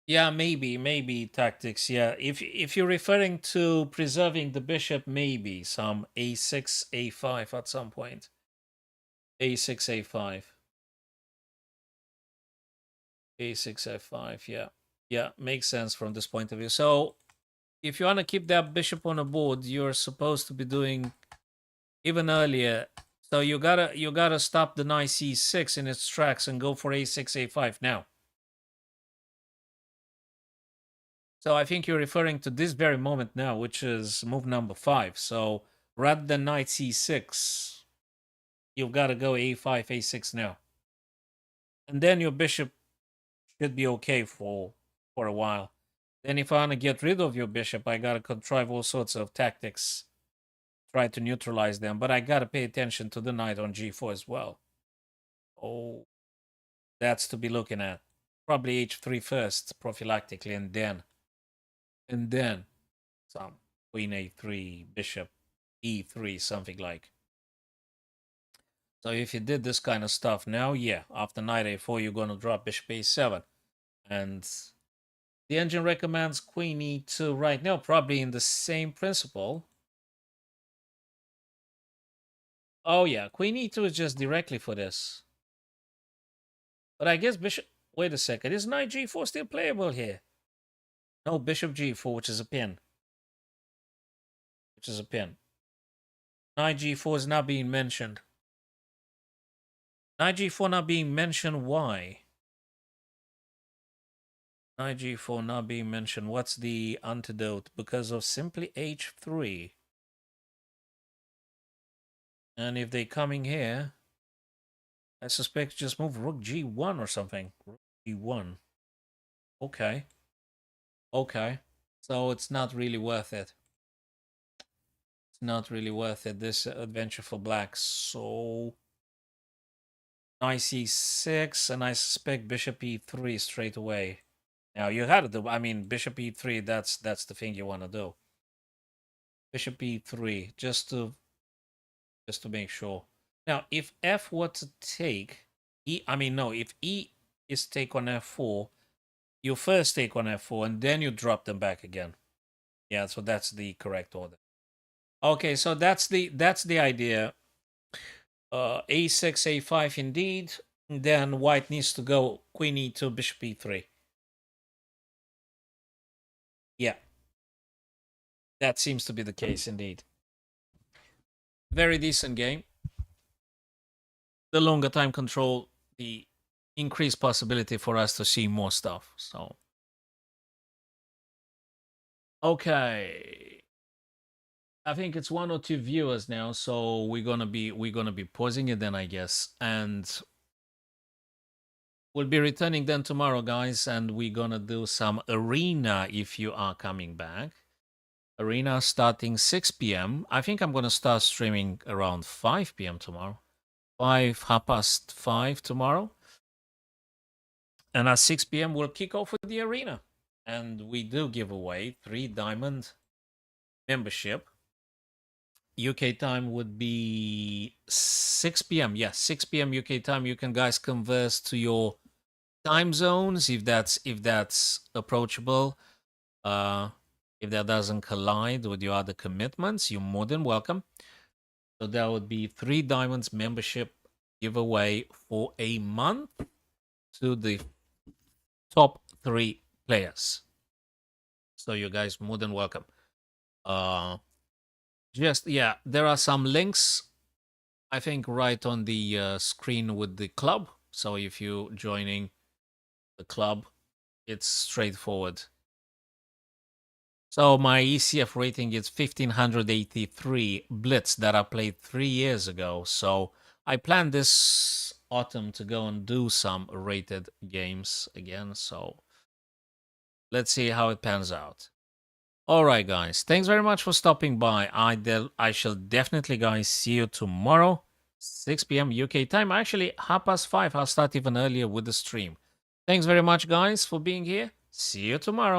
Yeah, maybe tactics. Yeah, if you're referring to preserving the bishop, maybe some a6, a5 at some point. A6, a5, a6, f5. Yeah, yeah, makes sense from this point of view. So if you want to keep that bishop on the board, you're supposed to be doing even earlier. So you gotta stop the knight c6 in its tracks and go for a6, a5 now. So I think you're referring to this very moment now, which is move number 5. So rather than knight c6, you've got to go a5, a6 now. And then your bishop should be okay for a while. Then if I want to get rid of your bishop, I got to contrive all sorts of tactics, try to neutralize them. But I got to pay attention to the knight on g4 as well. Oh. That's to be looking at. Probably h3 first, prophylactically, and then some queen a3, bishop e3, something like. So if you did this kind of stuff now, yeah, after knight a4, you're going to drop bishop a7. And the engine recommends queen e2 right now, probably in the same principle. Oh yeah, queen e2 is just directly for this. But I guess bishop... Wait a second, is knight g4 still playable here? No, bishop g4, which is a pin. Which is a pin. Knight g4 is not being mentioned. Knight g4 not being mentioned, why? Knight g4 not being mentioned, what's the antidote? Because of simply h3. And if they're coming here, I suspect just move rook g1 or something. Rook g1. Okay. Okay. So it's not really worth it. It's not really worth it, this adventure for black. So knight c6, and I suspect bishop e3 straight away. Now you had to do, I mean, bishop e3, that's the thing you want to do. Bishop e3, just to make sure. Now, if f were to take if e is take on f4, you first take on f4 and then you drop them back again. Yeah, so that's the correct order. Okay, so that's the idea. A6, a5 indeed. Then white needs to go queen e2, bishop e3. Yeah, that seems to be the case indeed. Very decent game. The longer time control, the increased possibility for us to see more stuff. So, okay, I think it's 1 or 2 viewers now, so we're gonna be pausing it then, I guess, and we'll be returning then tomorrow, guys, and we're gonna do some arena if you are coming back. Arena starting 6 p.m. I think I'm gonna start streaming around 5 p.m. tomorrow. 5:30 tomorrow. And at 6 p.m. we'll kick off with the arena. And we do give away 3 diamond membership. UK time would be 6 p.m. Yes, 6 p.m. UK time. You can guys converse to your time zones if that's approachable. If that doesn't collide with your other commitments, you're more than welcome. So that would be 3 diamonds membership giveaway for a month to the top 3 players. So you guys more than welcome. There are some links, I think, right on the screen with the club. So if you're joining the club, it's straightforward. So my ECF rating is 1583 Blitz that I played 3 years ago. So I plan this autumn to go and do some rated games again. So let's see how it pans out. All right, guys. Thanks very much for stopping by. I shall definitely, guys, see you tomorrow, 6 p.m. UK time. Actually, 5:30. I'll start even earlier with the stream. Thanks very much, guys, for being here. See you tomorrow.